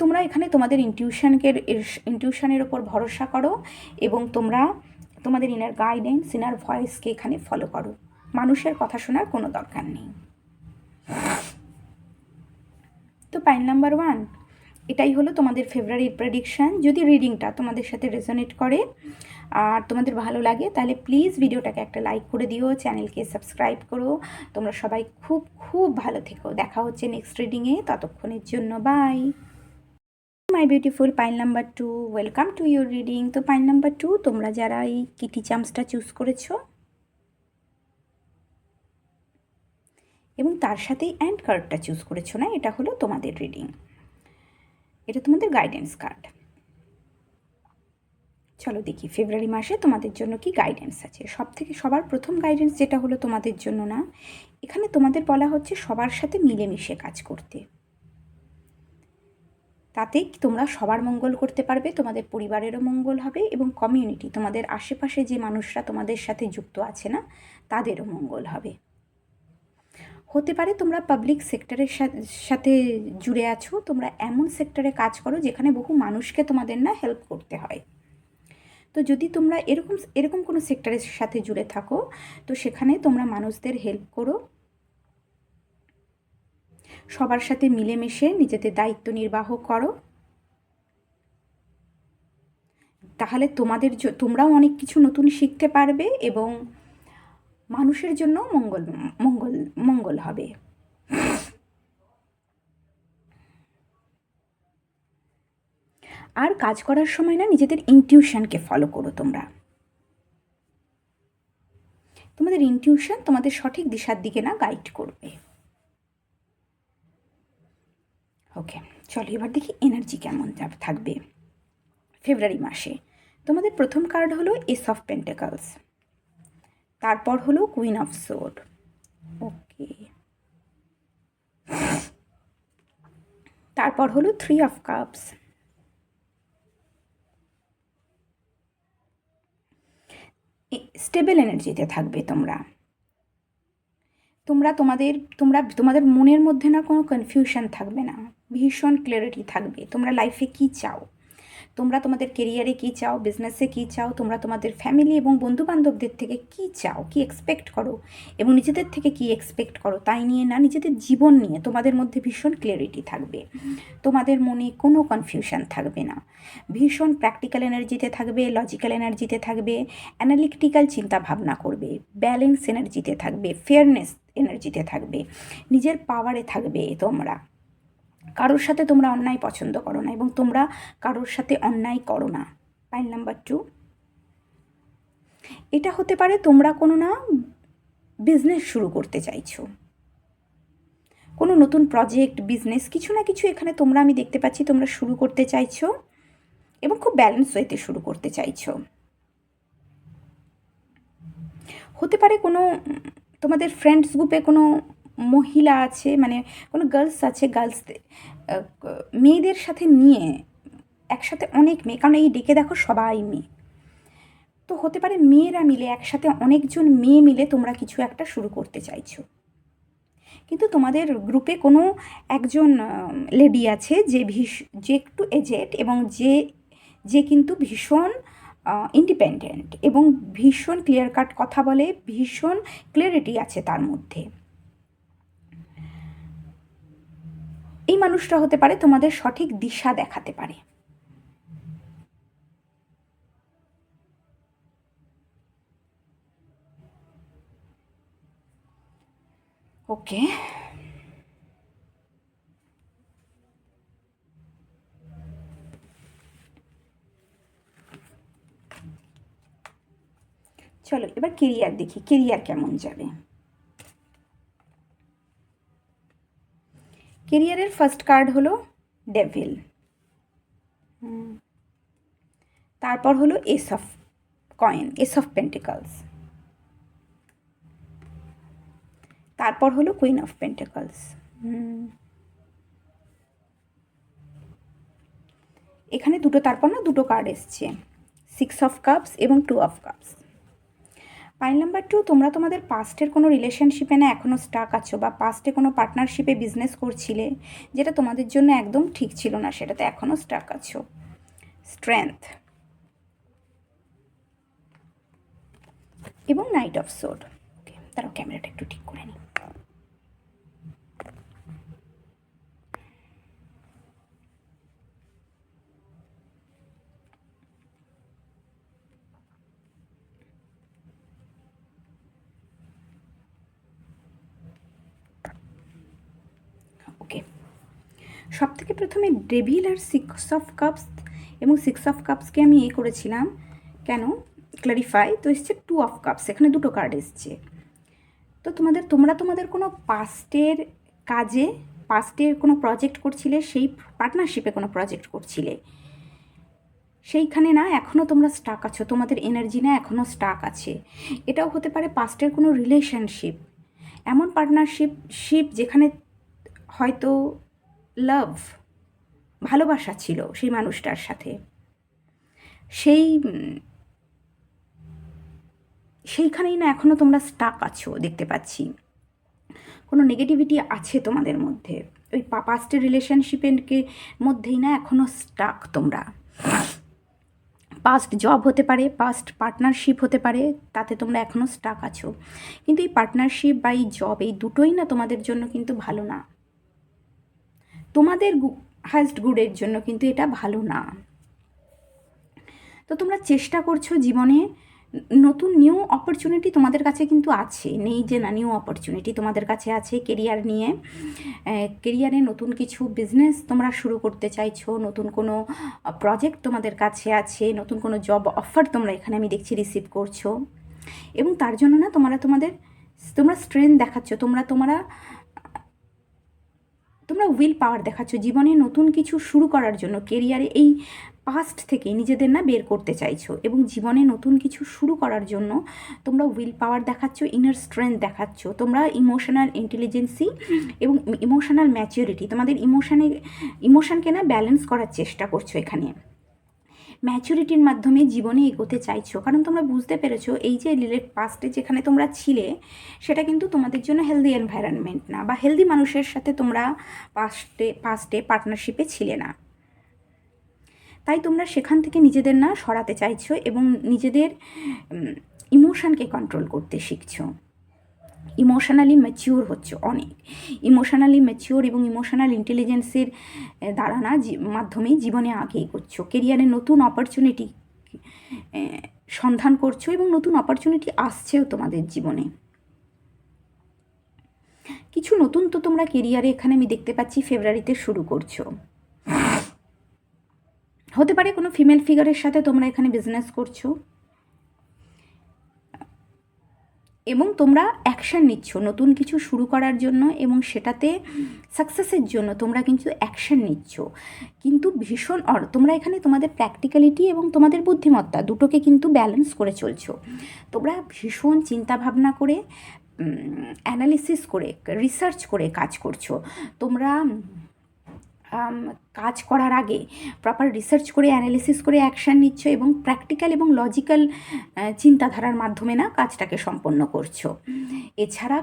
তোমরা এখানে তোমাদের ইনটিউশনের ওপর ভরসা করো এবং তোমরা তোমাদের ইনার গাইডেন্স, ইনার ভয়েসকে এখানে ফলো করো। মানুষের কথা শোনার কোনো দরকার নেই। তো পয়েন্ট নাম্বার 1, এটাই হলো তোমাদের ফেব্রুয়ারির প্রেডিকশান। যদি রিডিংটা তোমাদের সাথে রেজোনেট করে আর তোমাদের ভালো লাগে, তাহলে প্লিজ ভিডিওটাকে একটা লাইক করে দিও, চ্যানেলকে সাবস্ক্রাইব করো। তোমরা সবাই খুব খুব ভালো থেকো। দেখা হচ্ছে নেক্সট রিডিংয়ে, ততক্ষণের জন্য bye. My beautiful pile number 2, welcome to your reading. তো পাইল নাম্বার 2, তোমরা যারা এই কিটি চামসটা চুজ করেছো এবং তার সাথেই অ্যান্ড কার্ডটা চুজ করেছো না, এটা হলো তোমাদের রিডিং, এটা তোমাদের গাইডেন্স কার্ড। চলো দেখি ফেব্রুয়ারি মাসে তোমাদের জন্য কি গাইডেন্স আছে। সবার প্রথম গাইডেন্স যেটা হলো তোমাদের জন্য না, এখানে তোমাদের বলা হচ্ছে সবার সাথে মিলেমিশে কাজ করতে। তাতে তোমরা সবার মঙ্গল করতে পারবে, তোমাদের পরিবারেরও মঙ্গল হবে এবং কমিউনিটি, তোমাদের আশেপাশে যে মানুষরা তোমাদের সাথে যুক্ত আছে না, তাদেরও মঙ্গল হবে। হতে পারে তোমরা পাবলিক সেক্টরের সাথে জুড়ে আছো, তোমরা এমন সেক্টরে কাজ করো যেখানে বহু মানুষকে তোমাদের না হেল্প করতে হয়। তো যদি তোমরা এরকম কোনো সেক্টরের সাথে জুড়ে থাকো, তো সেখানে তোমরা মানুষদের হেল্প করো, সবার সাথে মিলেমিশে নিজেদের দায়িত্ব নির্বাহ করো। তাহলে তোমরাও অনেক কিছু নতুন শিখতে পারবে এবং মানুষের জন্য মঙ্গল হবে। আর কাজ করার সময় না নিজেদের ইনটিউশনকে ফলো করো। তোমাদের ইনটিউশন তোমাদের সঠিক দিশার দিকে না গাইড করবে। ওকে, চলো এবার দেখি এনার্জি কেমন থাকবে ফেব্রুয়ারি মাসে। তোমাদের প্রথম কার্ড হলো এস অফ পেন্টাকলস, তারপর হলো কুইন অফ সোর্ড, ওকে, তারপর হলো 3 অফ কাপস, স্টেবল এনার্জিতে থাকবে তোমাদের মনের মধ্যে না কোনো কনফিউশন থাকবে না, ভীষণ ক্লিয়ারিটি থাকবে তোমরা লাইফে কি চাও, তোমরা তোমাদের কেরিয়ারে কী চাও, বিজনেসে কী চাও, তোমরা তোমাদের ফ্যামিলি এবং বন্ধুবান্ধবদের থেকে কী চাও, কী এক্সপেক্ট করো এবং নিজেদের থেকে কী এক্সপেক্ট করো, তাই নিয়ে না নিজেদের জীবন নিয়ে তোমাদের মধ্যে ভীষণ ক্লিয়ারিটি থাকবে। তোমাদের মনে কোনো কনফিউশন থাকবে না, ভীষণ প্র্যাকটিক্যাল এনার্জিতে থাকবে, লজিক্যাল এনার্জিতে থাকবে, অ্যানালিটিক্যাল চিন্তা ভাবনা করবে, ব্যালেন্স এনার্জিতে থাকবে, ফেয়ারনেস এনার্জিতে থাকবে, নিজের পাওয়ারে থাকবে। তোমরা কারোর সাথে তোমরা অন্যায় পছন্দ করো না এবং তোমরা কারোর সাথে অন্যায় করো না। পাইল নাম্বার 2, এটা হতে পারে তোমরা কোনো না বিজনেস শুরু করতে চাইছো, কোনো নতুন প্রজেক্ট, বিজনেস, কিছু না কিছু এখানে আমি দেখতে পাচ্ছি তোমরা শুরু করতে চাইছো এবং খুব ব্যালেন্স ওয়েতে শুরু করতে চাইছো। হতে পারে কোনো তোমাদের ফ্রেন্ডস গ্রুপে কোনো মহিলা আছে, মানে কোনো গার্লস আছে, মেয়েদের সাথে নিয়ে একসাথে অনেক মেয়ে, কারণ এই ডেকে দেখো সবাই মেয়ে, তো হতে পারে মেয়েরা মিলে একসাথে অনেকজন মেয়ে মিলে তোমরা কিছু একটা শুরু করতে চাইছো। কিন্তু তোমাদের গ্রুপে কোনো একজন লেডি আছে যে একটু এজেড এবং যে কিন্তু ভীষণ ইন্ডিপেন্ডেন্ট এবং ভীষণ ক্লিয়ার কাট কথা বলে, ভীষণ ক্লিয়ারিটি আছে তার মধ্যে। এই মানুষটা হতে পারে তোমাদের সঠিক দিশা দেখাতে পারে। ওকে, চলো এবার কেরিয়ার দেখি, কেরিয়ার কেমন যাবে। কেরিয়ারের ফার্স্ট কার্ড হলো ডেভিল, তারপর হলো S of coin, S of pentacles, তারপর হলো কুইন অফ পেন্টিকলস। এখানে দুটো, তারপর না দুটো কার্ড এসছে, 6 অফ কাপস এবং 2 অফ কাপস। পাইল নাম্বার 2, তোমরা তোমাদের পাস্টের কোনো রিলেশনশিপে না এখনও স্টাক আছো, বা পাস্টে কোনো পার্টনারশিপে বিজনেস করছিলে যেটা তোমাদের জন্য একদম ঠিক ছিল না, সেটাতে এখনও স্টাক আছো। স্ট্রেংথ এবং নাইট অফ সোর্ড। ওকে, তারাও ক্যামেরাটা একটু ঠিক করে নিই। ওকে, সব থেকে প্রথমে ডেভিল আর 6 অফ কাপস এবং 6 অফ কাপসকে আমি করেছিলাম কেন ক্লারিফাই, তো এসছে 2 অফ কাপস, এখানে দুটো কার্ড এসছে। তো তোমরা তোমাদের কোনো পাস্টের কাজে, পাস্টে কোনো প্রজেক্ট করছিলে, সেই পার্টনারশিপে কোনো প্রজেক্ট করছিলে, সেইখানে না এখনও তোমরা স্টাক আছো, তোমাদের এনার্জি না এখনও স্টাক আছে। এটাও হতে পারে পাস্টের কোনো রিলেশনশিপ, এমন পার্টনারশিপ যেখানে হয়তো লাভ, ভালোবাসা ছিল সেই মানুষটার সাথে, সেইখানেই না এখনও তোমরা স্টাক আছো দেখতে পাচ্ছি। কোনো নেগেটিভিটি আছে তোমাদের মধ্যে, ওই পাস্টের রিলেশনশিপের মধ্যেই না এখনও স্টাক তোমরা। পাস্ট জব হতে পারে, পাস্ট পার্টনারশিপ হতে পারে, তাতে তোমরা এখনও স্টাক আছো। কিন্তু এই পার্টনারশিপ বা এই জব, এই দুটোই না তোমাদের জন্য কিন্তু ভালো না, তোমাদের হাইস্ট গুডের জন্য কিন্তু এটা ভালো না। তো তোমরা চেষ্টা করছো জীবনে, নতুন নিউ অপরচুনিটি তোমাদের কাছে কিন্তু আছে, নেই যে না, নিউ অপরচুনিটি তোমাদের কাছে আছে। কেরিয়ার নিয়ে, কেরিয়ারে নতুন কিছু বিজনেস তোমরা শুরু করতে চাইছো, নতুন কোনো প্রজেক্ট তোমাদের কাছে আছে, নতুন কোনো জব অফার তোমরা এখানে আমি দেখছি রিসিভ করছো, এবং তার জন্য না তোমরা স্ট্রেংথ দেখাচ্ছ, তোমরা উইল পাওয়ার দেখাচ্ছ জীবনে নতুন কিছু শুরু করার জন্য। কেরিয়ারে এই পাস্ট থেকে নিজেদের না বের করতে চাইছো, এবং জীবনে নতুন কিছু শুরু করার জন্য তোমরা উইল পাওয়ার দেখাচ্ছ, ইনার স্ট্রেংথ দেখাচ্ছ, তোমরা ইমোশনাল ইন্টেলিজেন্সি এবং ইমোশনাল ম্যাচিউরিটি, তোমাদের ইমোশনকে না ব্যালেন্স করার চেষ্টা করছো এখানে। ম্যাচুরিটির মাধ্যমে জীবনে এগোতে চাইছো, কারণ তোমরা বুঝতে পেরেছো এই যে পাস্টে যেখানে তোমরা ছিলে সেটা কিন্তু তোমাদের জন্য হেলদি এনভায়রনমেন্ট না, বা হেলদি মানুষের সাথে তোমরা পাস্টে পার্টনারশিপে ছিলে না। তাই তোমরা সেখান থেকে নিজেদের না সরাতে চাইছো, এবং নিজেদের ইমোশনকে কন্ট্রোল করতে শিখছো। ইমোশনালি ম্যাচিওর হচ্ছে অনেক, ইমোশনালি ম্যাচিওর এবং ইমোশনাল ইন্টেলিজেন্সের দ্বারা না মাধ্যমেই জীবনে আগে এগোচ্ছো। কেরিয়ারে নতুন অপরচুনিটি সন্ধান করছো, এবং নতুন অপরচুনিটি আসছেও তোমাদের জীবনে। কিছু নতুন তো তোমরা কেরিয়ারে এখানে আমি দেখতে পাচ্ছি ফেব্রুয়ারিতে শুরু করছো। হতে পারে কোনো ফিমেল ফিগারের সাথে তোমরা এখানে বিজনেস করছো, এবং তোমরা অ্যাকশান নিচ্ছ নতুন কিছু শুরু করার জন্য, এবং সেটাতে সাকসেসের জন্য তোমরা কিন্তু অ্যাকশান নিচ্ছ। কিন্তু তোমরা এখানে তোমাদের প্র্যাকটিক্যালিটি এবং তোমাদের বুদ্ধিমত্তা দুটোকে কিন্তু ব্যালেন্স করে চলছো। তোমরা ভীষণ চিন্তাভাবনা করে, অ্যানালিসিস করে, রিসার্চ করে কাজ করছো। তোমরা কাজ করার আগে প্রপার রিসার্চ করে, অ্যানালিসিস করে অ্যাকশান নিচ্ছ, এবং প্র্যাকটিক্যাল এবং লজিক্যাল চিন্তাধারার মাধ্যমে না কাজটাকে সম্পন্ন করছো। এছাড়া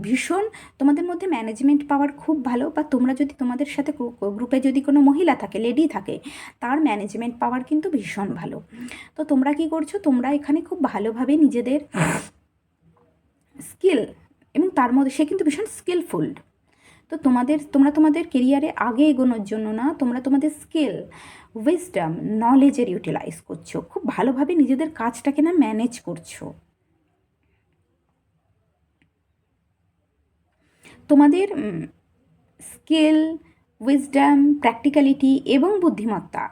ভীষণ তোমাদের মধ্যে ম্যানেজমেন্ট পাওয়ার খুব ভালো, বা তোমরা যদি তোমাদের সাথে গ্রুপে যদি কোনো মহিলা থাকে, লেডি থাকে, তার ম্যানেজমেন্ট পাওয়ার কিন্তু ভীষণ ভালো। তো তোমরা কি করছো, তোমরা এখানে খুব ভালোভাবে নিজেদের স্কিল, এবং তার মধ্যে সে কিন্তু ভীষণ স্কিলফুল। তো তোমরা তোমাদের কেরিয়ারে আগে এগোনোর জন্য না, তোমরা তোমাদের স্কিল, উইজডম, নলেজের ইউটিলাইজ করছো, খুব ভালোভাবে নিজেদের কাজটাকে না ম্যানেজ করছো। তোমাদের স্কিল, উইজডম, প্র্যাকটিক্যালিটি এবং বুদ্ধিমত্তা,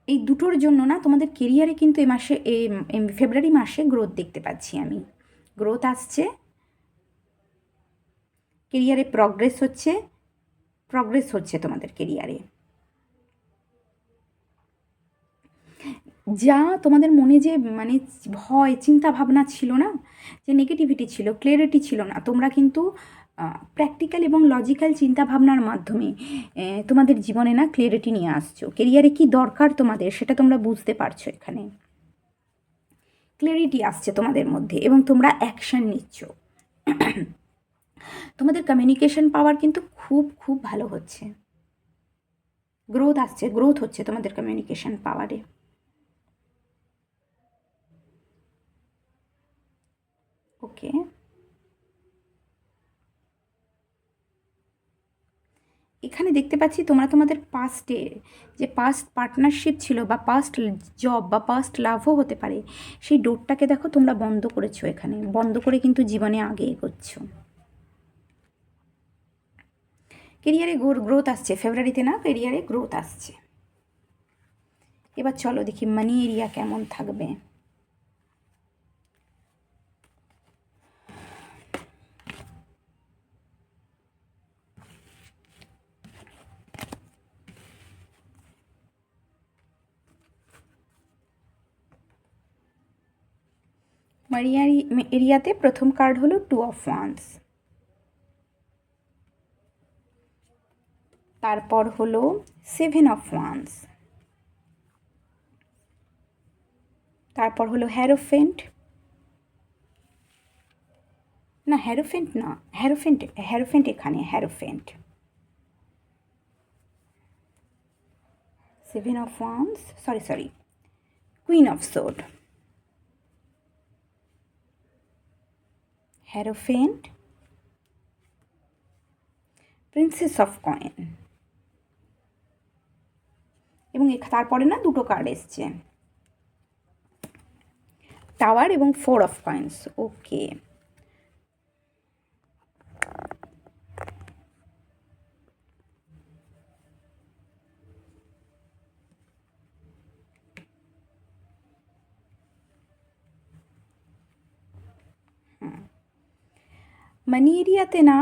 এই দুটোর জন্য না তোমাদের কেরিয়ারে কিন্তু এই মাসে এই ফেব্রুয়ারি মাসে গ্রোথ দেখতে পাচ্ছি আমি। গ্রোথ আসছে, কেরিয়ারে প্রগ্রেস হচ্ছে তোমাদের কেরিয়ারে। যা তোমাদের মনে যে মানে ভয়, চিন্তা ভাবনা ছিল না, যে নেগেটিভিটি ছিল, ক্লিয়ারিটি ছিল না, তোমরা কিন্তু প্র্যাকটিক্যাল এবং লজিক্যাল চিন্তা ভাবনার মাধ্যমে তোমাদের জীবনে না ক্লিয়ারিটি নিয়ে আসছো। কেরিয়ারে কি দরকার তোমাদের সেটা তোমরা বুঝতে পারছো, এখানে ক্লিয়ারিটি আসছে তোমাদের মধ্যে এবং তোমরা অ্যাকশন নিচ্ছ। তোমাদের কমিউনিকেশন পাওয়ার কিন্তু খুব খুব ভালো হচ্ছে, গ্রোথ আসছে, গ্রোথ হচ্ছে তোমাদের কমিউনিকেশন পাওয়ারে। ওকে, এখানে দেখতে পাচ্ছি তোমরা তোমাদের পাস্টে যে পাস্ট পার্টনারশিপ ছিল বা পাস্ট জব বা পাস্ট লাভও হতে পারে, সেই ডোরটাকে দেখো তোমরা বন্ধ করেছো, এখানে বন্ধ করে কিন্তু জীবনে আগে এগোচ্ছো। কেরিয়ারে গ্রোথ আসছে ফেব্রুয়ারিতে, না কেরিয়ারে গ্রোথ আসছে। এবার চলো দেখি মানি এরিয়া কেমন থাকবে। মানি এরিয়াতে প্রথম কার্ড হলো 2 অফ ওয়ান্স, তারপর হলো 7 অফ ওয়ান্স, তারপর হলো হ্যারোফেন্ট, না হ্যারোফেন্ট না, হ্যারোফেন্ট এখানে হ্যারোফেন্ট, 7 of wands, sorry queen of sword, হ্যারোফেন্ট, princess of coin, এবং তারপরে না দুটো কার্ড এসছে, টাওয়ার এবং 4 অফ কয়েন্স। ওকে, মানি এরিয়াতে না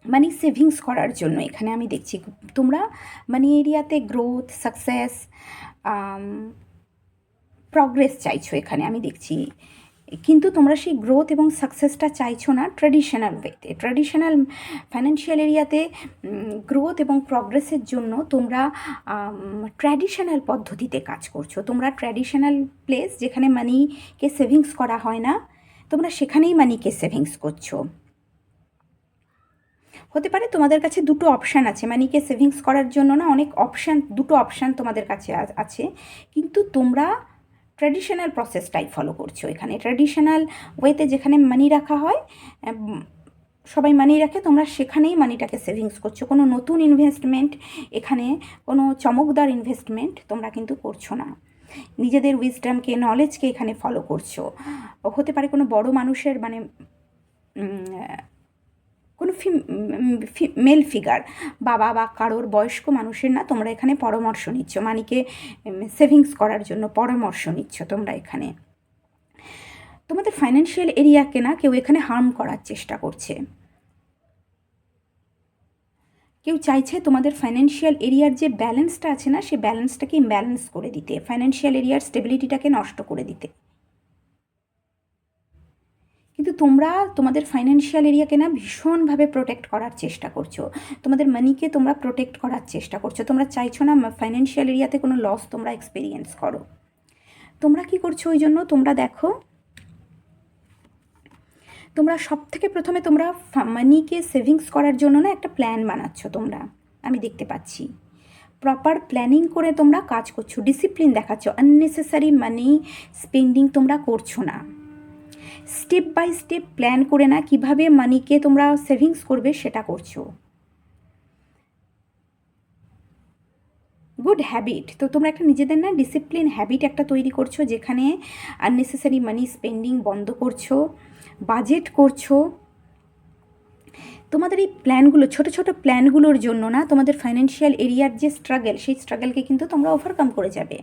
মানি সেভিংস করার জন্য এখানে আমি দেখছি তোমরা মানি এরিয়াতে গ্রোথ, সাকসেস, প্রগ্রেস চাইছো, এখানে আমি দেখছি। কিন্তু তোমরা সেই গ্রোথ এবং সাকসেসটা চাইছো না ট্র্যাডিশনাল ওয়েতে। ট্র্যাডিশনাল ফাইন্যান্সিয়াল এরিয়াতে গ্রোথ এবং প্রগ্রেসের জন্য তোমরা ট্র্যাডিশনাল পদ্ধতিতে কাজ করছো। তোমরা ট্র্যাডিশনাল প্লেস যেখানে মানিকে সেভিংস করা হয় না, তোমরা সেখানেই মানিকে সেভিংস করছো। হতে পারে তোমাদের কাছে দুটো অপশান আছে, মানিকে সেভিংস করার জন্য না অনেক অপশান, দুটো অপশান তোমাদের কাছে আছে, কিন্তু তোমরা ট্র্যাডিশনাল প্রসেসটাই ফলো করছো। এখানে ট্র্যাডিশনাল ওয়েতে যেখানে মানি রাখা হয়, সবাই মানি রাখে, তোমরা সেখানেই মানিটাকে সেভিংস করছো। কোনো নতুন ইনভেস্টমেন্ট, এখানে কোনো চমকদার ইনভেস্টমেন্ট তোমরা কিন্তু করছো না। নিজেদের উইজডমকে, নলেজকে এখানে ফলো করছো। হতে পারে কোনো বড় মানুষের মানে কোনো মেল ফিগার, বাবা বা কারোর বয়স্ক মানুষের না তোমরা এখানে পরামর্শ নিচ্ছ, মানিকে সেভিংস করার জন্য পরামর্শ নিচ্ছ তোমরা এখানে। তোমাদের ফাইন্যান্সিয়াল এরিয়াকে না কেউ এখানে হার্ম করার চেষ্টা করছে, কেউ চাইছে তোমাদের ফাইন্যান্সিয়াল এরিয়ার যে ব্যালেন্সটা আছে না, সেই ব্যালেন্সটাকে ইমব্যালেন্স করে দিতে, ফাইন্যান্সিয়াল এরিয়ার স্টেবিলিটিটাকে নষ্ট করে দিতে। কিন্তু তোমরা তোমাদের ফাইন্যান্সিয়াল এরিয়াকে না ভীষণভাবে প্রোটেক্ট করার চেষ্টা করছো, তোমাদের মানিকে তোমরা প্রোটেক্ট করার চেষ্টা করছো। তোমরা চাইছো না ফাইন্যান্সিয়াল এরিয়াতে কোনো লস তোমরা এক্সপিরিয়েন্স করো। তোমরা কি করছো ওই জন্য, তোমরা দেখো, তোমরা সব থেকে প্রথমে তোমরা মানিকে সেভিংস করার জন্য না একটা প্ল্যান বানাচ্ছ তোমরা, আমি দেখতে পাচ্ছি। প্রপার প্ল্যানিং করে তোমরা কাজ করছো, ডিসিপ্লিন দেখাচ্ছ, আননেসেসারি মানি স্পেন্ডিং তোমরা করছো না। স্টেপ বাই স্টেপ প্ল্যান করে না কিভাবে মানিকে তোমরা সেভিংস করবে সেটা করছো। গুড হ্যাবিট, তো তোমরা একটা নিজেদের না ডিসিপ্লিন হ্যাবিট একটা তৈরি করছো, যেখানে আননেসেসারি মানি স্পেন্ডিং বন্ধ করছো, বাজেট করছো, তোমাদের এই প্ল্যানগুলো, ছোট ছোট প্ল্যানগুলোর জন্য না তোমাদের ফাইন্যান্সিয়াল এরিয়ার যে স্ট্রাগল, সেই স্ট্রাগলকে কিন্তু তোমরা ওভারকাম করে যাবে।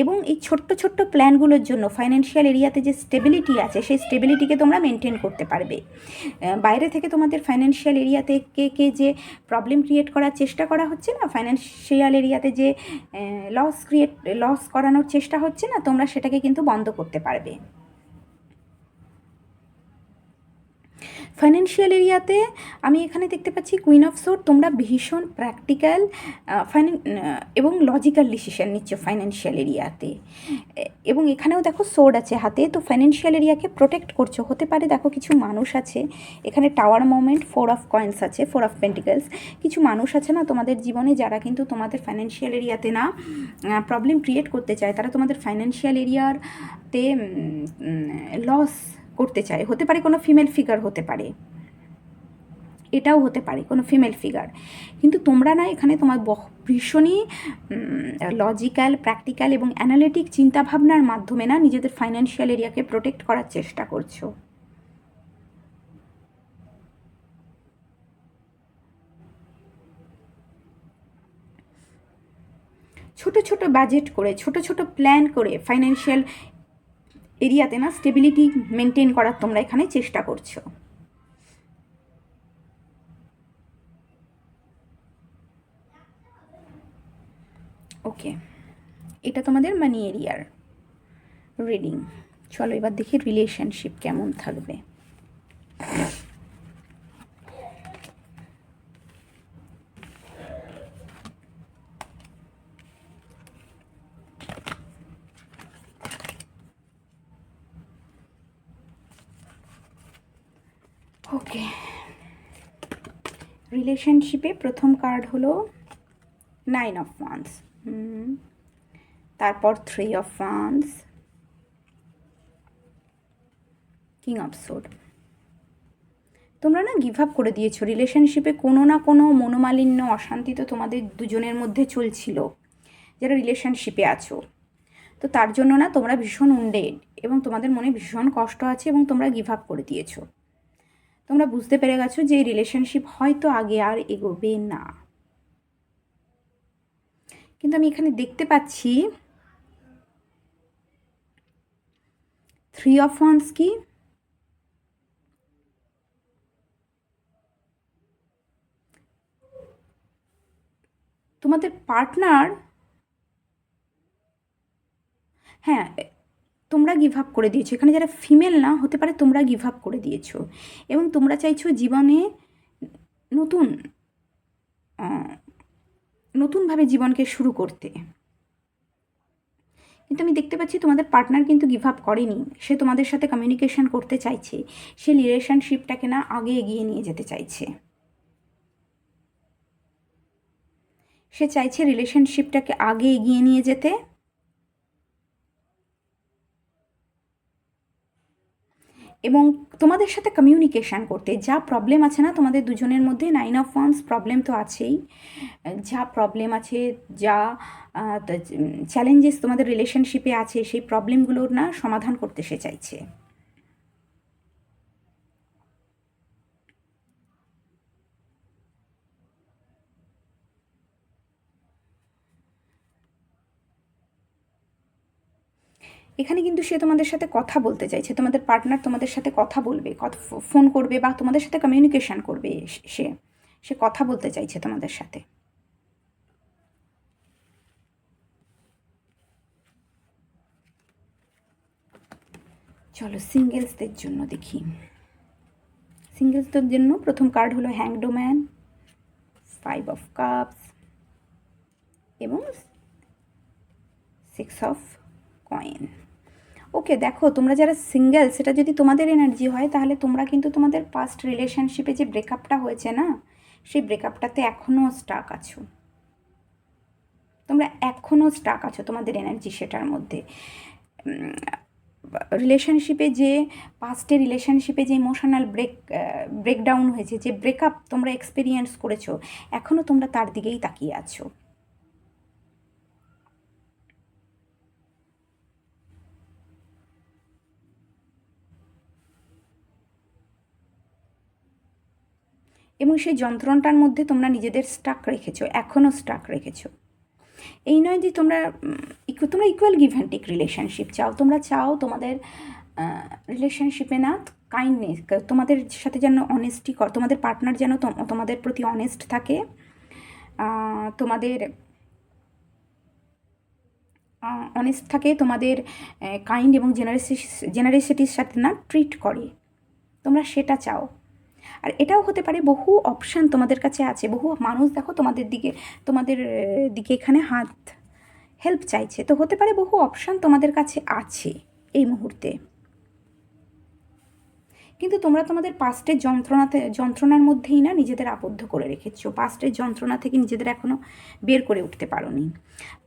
এবং এই ছোট্ট ছোট্ট প্ল্যানগুলোর জন্য ফাইন্যান্সিয়াল এরিয়াতে যে স্টেবিলিটি আছে, সেই স্টেবিলিটিকে তোমরা মেনটেন করতে পারবে। বাইরে থেকে তোমাদের ফাইন্যান্সিয়াল এরিয়াতে কে যে প্রবলেম ক্রিয়েট করার চেষ্টা করা হচ্ছে না, ফাইন্যান্সিয়াল এরিয়াতে যে লস করানোর চেষ্টা হচ্ছে না, তোমরা সেটাকে কিন্তু বন্ধ করতে পারবে। ফাইন্যান্সিয়াল এরিয়াতে আমি এখানে দেখতে পাচ্ছি কুইন অফ সোর্ড, তোমরা ভীষণ প্র্যাকটিক্যাল এবং লজিক্যাল ডিসিশন নিচ্ছ ফাইন্যান্সিয়াল এরিয়াতে। এবং এখানেও দেখো সোর্ড আছে হাতে, তো ফাইন্যান্সিয়াল এরিয়াকে প্রোটেক্ট করছো। হতে পারে দেখো কিছু মানুষ আছে এখানে, টাওয়ার মোমেন্ট, 4 অফ কয়েন্স আছে, 4 অফ পেন্টিকলস। কিছু মানুষ আছে না তোমাদের জীবনে, যারা কিন্তু তোমাদের ফাইন্যান্সিয়াল এরিয়াতে না প্রবলেম ক্রিয়েট করতে চায়। তারা তোমাদের ফাইন্যান্সিয়াল এরিয়াতে লস করতে চায়। হতে পারে কোনো ফিমেল ফিগার, হতে পারে এটাও হতে পারে কোনো ফিমেল ফিগার। কিন্তু তোমরা না এখানে তোমার ভীষণই লজিক্যাল, প্র্যাকটিক্যাল এবং অ্যানালিটিক চিন্তাভাবনার মাধ্যমে না নিজেদের ফাইন্যান্সিয়াল এরিয়াকে প্রোটেক্ট করার চেষ্টা করছো। ছোট ছোট বাজেট করে, ছোট ছোট প্ল্যান করে ফাইন্যান্সিয়াল এরিয়াতে না স্টেবিলিটি মেনটেন করার তোমরা এখানে চেষ্টা করছো। ওকে, এটা তোমাদের মানি এরিয়ার রিডিং। চলো এবার দেখি রিলেশনশিপ কেমন থাকবে। ওকে, রিলেশনশিপে প্রথম কার্ড হলো 9 অফ ওয়ান্স, তারপর 3 of wands, king of sword. তোমরা না গিভ আপ করে দিয়েছো রিলেশনশিপে। কোনো না কোনো মনোমালিন্য, অশান্তি তো তোমাদের দুজনের মধ্যে চলছিল যারা রিলেশনশিপে আছো। তো তার জন্য না তোমরা ভীষণ উন্ডেড এবং তোমাদের মনে ভীষণ কষ্ট আছে এবং তোমরা গিভ আপ করে দিয়েছো। তোমরা বুঝতে পেরে গেছো যে এই রিলেশনশিপ হয়তো আগে আর এগোবে না। কিন্তু আমি এখানে দেখতে পাচ্ছি 3 অফ ওয়ান্স কি, তোমাদের পার্টনার, হ্যাঁ তোমরা গিভ আপ করে দিয়েছো। এখানে যারা ফিমেল না, হতে পারে তোমরা গিভ আপ করে দিয়েছো এবং তোমরা চাইছো জীবনে নতুন নতুনভাবে জীবনকে শুরু করতে। কিন্তু আমি দেখতে পাচ্ছি তোমাদের পার্টনার কিন্তু গিভ আপ করেনি। সে তোমাদের সাথে কমিউনিকেশন করতে চাইছে, সে রিলেশনশিপটাকে না আগে এগিয়ে নিয়ে যেতে চাইছে। সে চাইছে রিলেশনশিপটাকে আগে এগিয়ে নিয়ে যেতে এবং তোমাদের সাথে কমিউনিকেশান করতে। যা প্রবলেম আছে না তোমাদের দুজনের মধ্যে, 9 অফ ওয়ান্স, প্রবলেম তো আছেই, যা প্রবলেম আছে, যা চ্যালেঞ্জেস তোমাদের রিলেশনশিপে আছে, সেই প্রবলেমগুলোর না সমাধান করতে সে চাইছে। এখানে কিন্তু সে তোমাদের সাথে কথা বলতে চাইছে, তোমাদের পার্টনার তোমাদের সাথে কথা বলবে, ফোন করবে বা তোমাদের সাথে কমিউনিকেশান করবে। সে সে কথা বলতে চাইছে তোমাদের সাথে। চলো সিঙ্গেলসদের জন্য দেখি। সিঙ্গেলসদের জন্য প্রথম কার্ড হলো হ্যাংড ম্যান, 5 অফ কাপস এবং 6 অফ কয়েন। ওকে, দেখো তোমরা যারা সিঙ্গেল, সেটা যদি তোমাদের এনার্জি হয়, তাহলে তোমরা কিন্তু তোমাদের পাস্ট রিলেশনশিপে যে ব্রেকআপটা হয়েছে না, সেই ব্রেকআপটাতে এখনও স্টাক আছো। তোমরা এখনও স্টাক আছো, তোমাদের এনার্জি সেটার মধ্যে। রিলেশনশিপে যে পাস্টে রিলেশনশিপে যে ইমোশনাল ব্রেকডাউন হয়েছে, যে ব্রেকআপ তোমরা এক্সপিরিয়েন্স করেছো, এখনও তোমরা তার দিকেই তাকিয়ে আছো। এবং সেই যন্ত্রণাটার মধ্যে তোমরা নিজেদের স্টাক রেখেছো, এখনও স্টাক রেখেছো। এই নয় যে তোমরা equal give and take relationship চাও, তোমরা চাও তোমাদের রিলেশনশিপে না কাইন্ডনেস, তোমাদের সাথে যেন অনেস্টি কর, তোমাদের পার্টনার যেন তোমাদের প্রতি অনেস্ট থাকে, তোমাদের অনেস্ট থাকে, তোমাদের কাইন্ড এবং জেনারেসিটির সাথে না ট্রিট করে, তোমরা সেটা চাও। আর এটাও হতে পারে বহু অপশান তোমাদের কাছে আছে, বহু মানুষ দেখো তোমাদের দিকে এখানে হাত হেল্প চাইছে, তো হতে পারে বহু অপশান তোমাদের কাছে আছে এই মুহূর্তে। কিন্তু তোমরা তোমাদের পাস্টের যন্ত্রণার মধ্যেই না নিজেদের আবদ্ধ করে রেখেছো, পাস্টের যন্ত্রণা থেকে নিজেদের এখনও বের করে উঠতে পারোনি।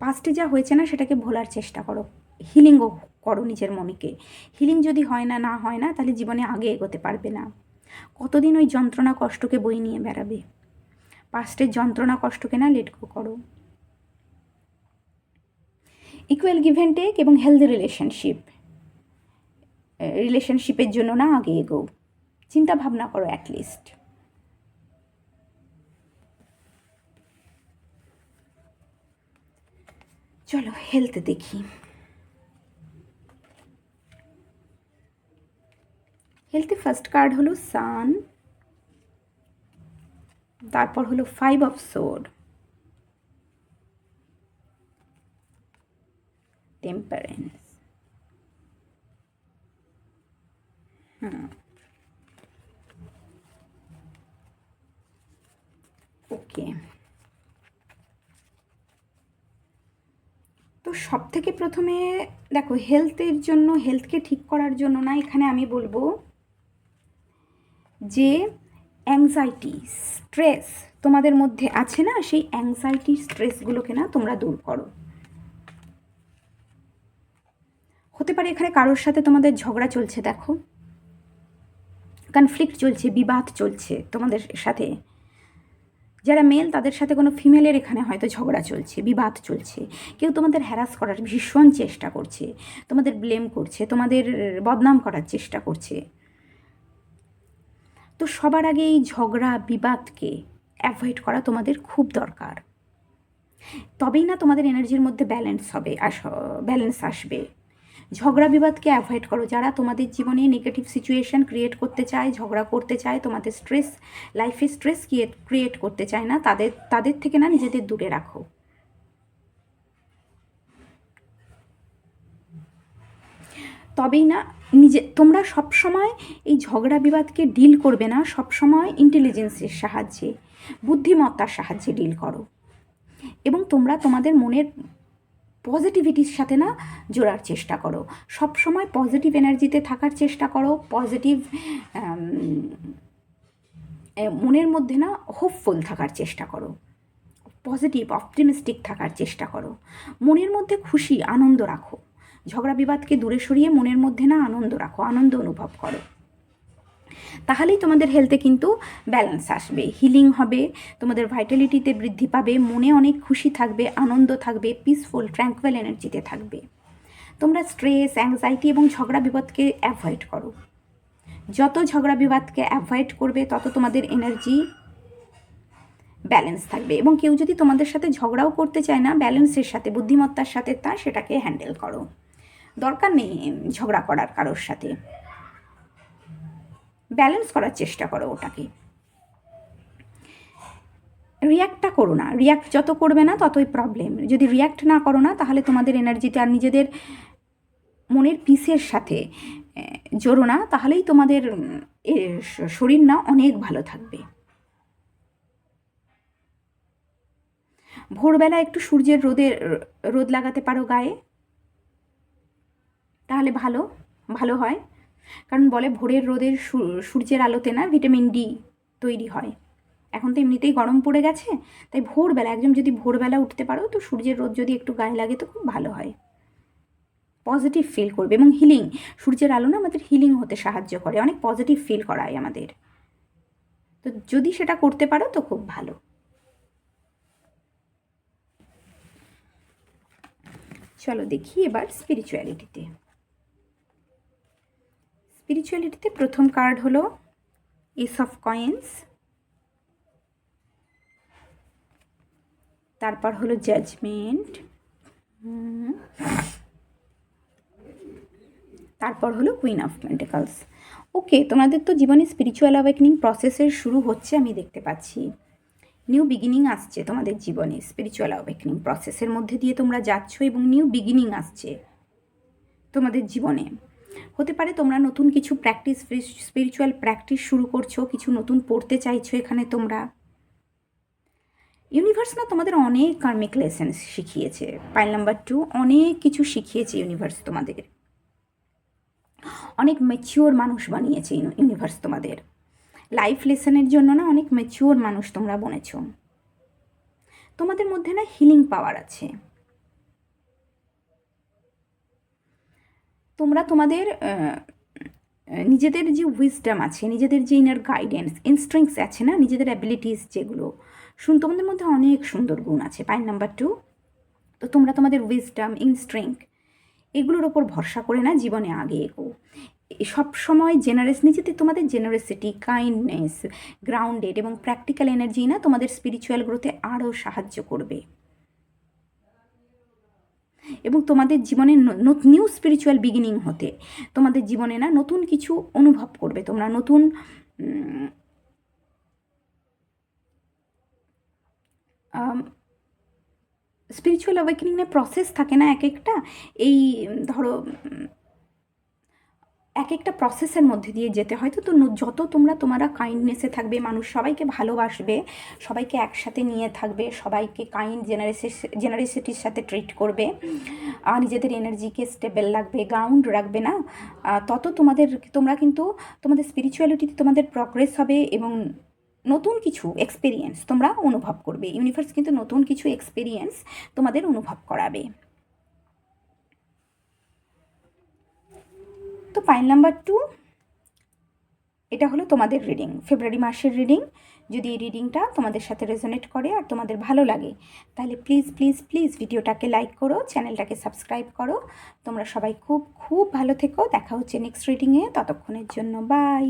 পাস্টে যা হয়েছে না সেটাকে ভোলার চেষ্টা করো, হিলিংও করো নিজের মনকে। হিলিং যদি হয় না তাহলে জীবনে আগে এগোতে পারবে না। কতদিন ওই যন্ত্রণা কষ্টকে বই নিয়ে বেড়াবে? পাস্টের যন্ত্রণা কষ্টকে না লেট গো করো। ইকুয়াল গিভ অ্যান্ড টেক এবং হেলদি রিলেশনশিপের জন্য না আগে এগো, চিন্তা ভাবনা করো অ্যাটলিস্ট। চলো হেলথ দেখি। হেলথে ফার্স্ট কার্ড হলো সান, তারপর হলো 5 অফ সোর্ড, টেম্পারেন্স। ওকে, তো সব থেকে প্রথমে দেখো হেলথকে ঠিক করার জন্য না এখানে আমি বলবো যে অ্যাংজাইটি, স্ট্রেস তোমাদের মধ্যে আছে না, সেই অ্যাংজাইটি স্ট্রেসগুলোকে না তোমরা দূর করো। হতে পারে এখানে কারোর সাথে তোমাদের ঝগড়া চলছে, দেখো কনফ্লিক্ট চলছে, বিবাদ চলছে তোমাদের সাথে। যারা মেল তাদের সাথে কোনো ফিমেলের এখানে হয়তো ঝগড়া চলছে, বিবাদ চলছে, কেউ তোমাদের হ্যারাস করার ভীষণ চেষ্টা করছে, তোমাদের ব্লেম করছে, তোমাদের বদনাম করার চেষ্টা করছে। তো সবার আগে এই ঝগড়া বিবাদকে অ্যাভয়েড করা তোমাদের খুব দরকার, তবেই না তোমাদের এনার্জির মধ্যে ব্যালেন্স আসবে। ঝগড়া বিবাদকে অ্যাভয়েড করো। যারা তোমাদের জীবনে নেগেটিভ সিচুয়েশন ক্রিয়েট করতে চায়, ঝগড়া করতে চায়, তোমাদের লাইফে স্ট্রেস ক্রিয়েট করতে চায় না, তাদের থেকে না নিজেদের দূরে রাখো। তবেই না তোমরা সবসময় এই ঝগড়া বিবাদকে ডিল করবে না, সবসময় ইন্টেলিজেন্সের সাহায্যে, বুদ্ধিমত্তার সাহায্যে ডিল করো। এবং তোমরা তোমাদের মনের পজিটিভিটির সাথে না জোড়ার চেষ্টা করো, সবসময় পজিটিভ এনার্জিতে থাকার চেষ্টা করো, মনের মধ্যে না হোপফুল থাকার চেষ্টা করো, পজিটিভ অপটিমিস্টিক থাকার চেষ্টা করো, মনের মধ্যে খুশি আনন্দ রাখো। ঝগড়া বিবাদকে দূরে সরিয়ে মনের মধ্যে না আনন্দ রাখো, আনন্দ অনুভব করো। তাহলেই তোমাদের হেলথে কিন্তু ব্যালেন্স আসবে, হিলিং হবে, তোমাদের ভাইটালিটিতে বৃদ্ধি পাবে, মনে অনেক খুশি থাকবে, আনন্দ থাকবে, পিসফুল ট্র্যাঙ্কুয়াল এনার্জিতে থাকবে। তোমরা স্ট্রেস, অ্যাংজাইটি এবং ঝগড়া বিবাদকে অ্যাভয়েড করো। যত ঝগড়া বিবাদকে অ্যাভয়েড করবে তত তোমাদের এনার্জি ব্যালেন্স থাকবে। এবং কেউ যদি তোমাদের সাথে ঝগড়াও করতে চায় না, ব্যালেন্সের সাথে, বুদ্ধিমত্তার সাথে সেটাকে হ্যান্ডেল করো। দরকার নেই ঝগড়া করার কারোর সাথে, ব্যালেন্স করার চেষ্টা করো ওটাকে। রিয়্যাক্টটা করো না, রিয়্যাক্ট যত করবে না ততই প্রবলেম। যদি রিয়্যাক্ট না করো না তাহলে তোমাদের এনার্জিটা আর নিজেদের মনের পিসের সাথে জোড়ো না, তাহলেই তোমাদের শরীর না অনেক ভালো থাকবে। ভোরবেলা একটু সূর্যের রোদ লাগাতে পারো গায়ে, তাহলে ভালো হয়। কারণ বলে ভোরের রোদের সূর্যের আলোতে না ভিটামিন ডি তৈরি হয়। এখন তো এমনিতেই গরম পড়ে গেছে, তাই ভোরবেলা একদম যদি ভোরবেলা উঠতে পারো তো সূর্যের রোদ যদি একটু গায়ে লাগে তো খুব ভালো হয়, পজিটিভ ফিল করবে। এবং হিলিং, সূর্যের আলো না আমাদের হিলিং হতে সাহায্য করে, অনেক পজিটিভ ফিল করায় আমাদের। তো যদি সেটা করতে পারো তো খুব ভালো। চলো দেখি এবার স্পিরিচুয়ালিটিতে প্রথম কার্ড হলো এস অফ কয়েন্স, তারপর হলো জাজমেন্ট, তারপর হলো কুইন অফ পেন্টিকলস। ওকে, তোমাদের তো জীবনে স্পিরিচুয়াল অ্যাওয়েকনিং প্রসেসের শুরু হচ্ছে, আমি দেখতে পাচ্ছি। নিউ বিগিনিং আসছে তোমাদের জীবনে, স্পিরিচুয়াল অ্যাওয়েকনিং প্রসেসের মধ্যে দিয়ে তোমরা যাচ্ছ এবং নিউ বিগিনিং আসছে তোমাদের জীবনে। হতে পারে তোমরা নতুন কিছু প্র্যাকটিস, স্পিরিচুয়াল প্র্যাকটিস শুরু করছো, কিছু নতুন পড়তে চাইছো এখানে তোমরা। ইউনিভার্স না তোমাদের অনেক কার্মিক লেসন শিখিয়েছে। পাইল নাম্বার 2, অনেক কিছু শিখিয়েছে ইউনিভার্স তোমাদের, অনেক ম্যাচিওর মানুষ বানিয়েছে ইউনিভার্স তোমাদের। লাইফ লেসনের জন্য না অনেক ম্যাচিওর মানুষ তোমরা বনেছ। তোমাদের মধ্যে না হিলিং পাওয়ার আছে। তোমরা তোমাদের নিজেদের যে উইজডম আছে, নিজেদের যে ইনার গাইডেন্স, ইনস্ট্রিংস আছে না, নিজেদের অ্যাবিলিটিস যেগুলো, তোমাদের মধ্যে অনেক সুন্দর গুণ আছে। পয়েন্ট নাম্বার 2, তো তোমরা তোমাদের উইজডম, ইনস্ট্রিংস এগুলোর ওপর ভরসা করে না জীবনে আগে এগো। সব সময় নিজেদের তোমাদের জেনারেসিটি, কাইন্ডনেস, গ্রাউন্ডেড এবং প্র্যাকটিক্যাল এনার্জি না তোমাদের স্পিরিচুয়াল গ্রোথে আরও সাহায্য করবে এবং তোমাদের জীবনে নিউ স্পিরিচুয়াল বিগিনিং হতে তোমাদের জীবনে না নতুন কিছু অনুভব করবে তোমরা। নতুন স্পিরিচুয়াল অ্যাওয়েকনিংয়ের প্রসেস থাকে না এক একটা, এই ধরো এক একটা প্রসেসের মধ্যে দিয়ে যেতে হয়। তো যত তোমরা কাইন্ডনেসে থাকবে, মানুষ সবাইকে ভালোবাসবে, সবাইকে একসাথে নিয়ে থাকবে, সবাইকে কাইন্ড জেনারেসিটির সাথে ট্রিট করবে, নিজেদের এনার্জিকে স্টেবল রাখবে, গ্রাউন্ড রাখবে না, তত তোমরা কিন্তু তোমাদের স্পিরিচুয়ালিটিতে তোমাদের প্রগ্রেস হবে এবং নতুন কিছু এক্সপিরিয়েন্স তোমরা অনুভব করবে। ইউনিভার্স কিন্তু নতুন কিছু এক্সপিরিয়েন্স তোমাদের অনুভব করাবে। তো পাইল নাম্বার 2, এটা হলো তোমাদের রিডিং, ফেব্রুয়ারি মাসের রিডিং। যদি এই রিডিংটা তোমাদের সাথে রেজোনেট করে আর তোমাদের ভালো লাগে, তাহলে প্লিজ প্লিজ প্লিজ ভিডিওটাকে লাইক করো, চ্যানেলটাকে সাবস্ক্রাইব করো। তোমরা সবাই খুব খুব ভালো থেকো। দেখা হচ্ছে নেক্সট রিডিংয়ে, ততক্ষণের জন্য বাই।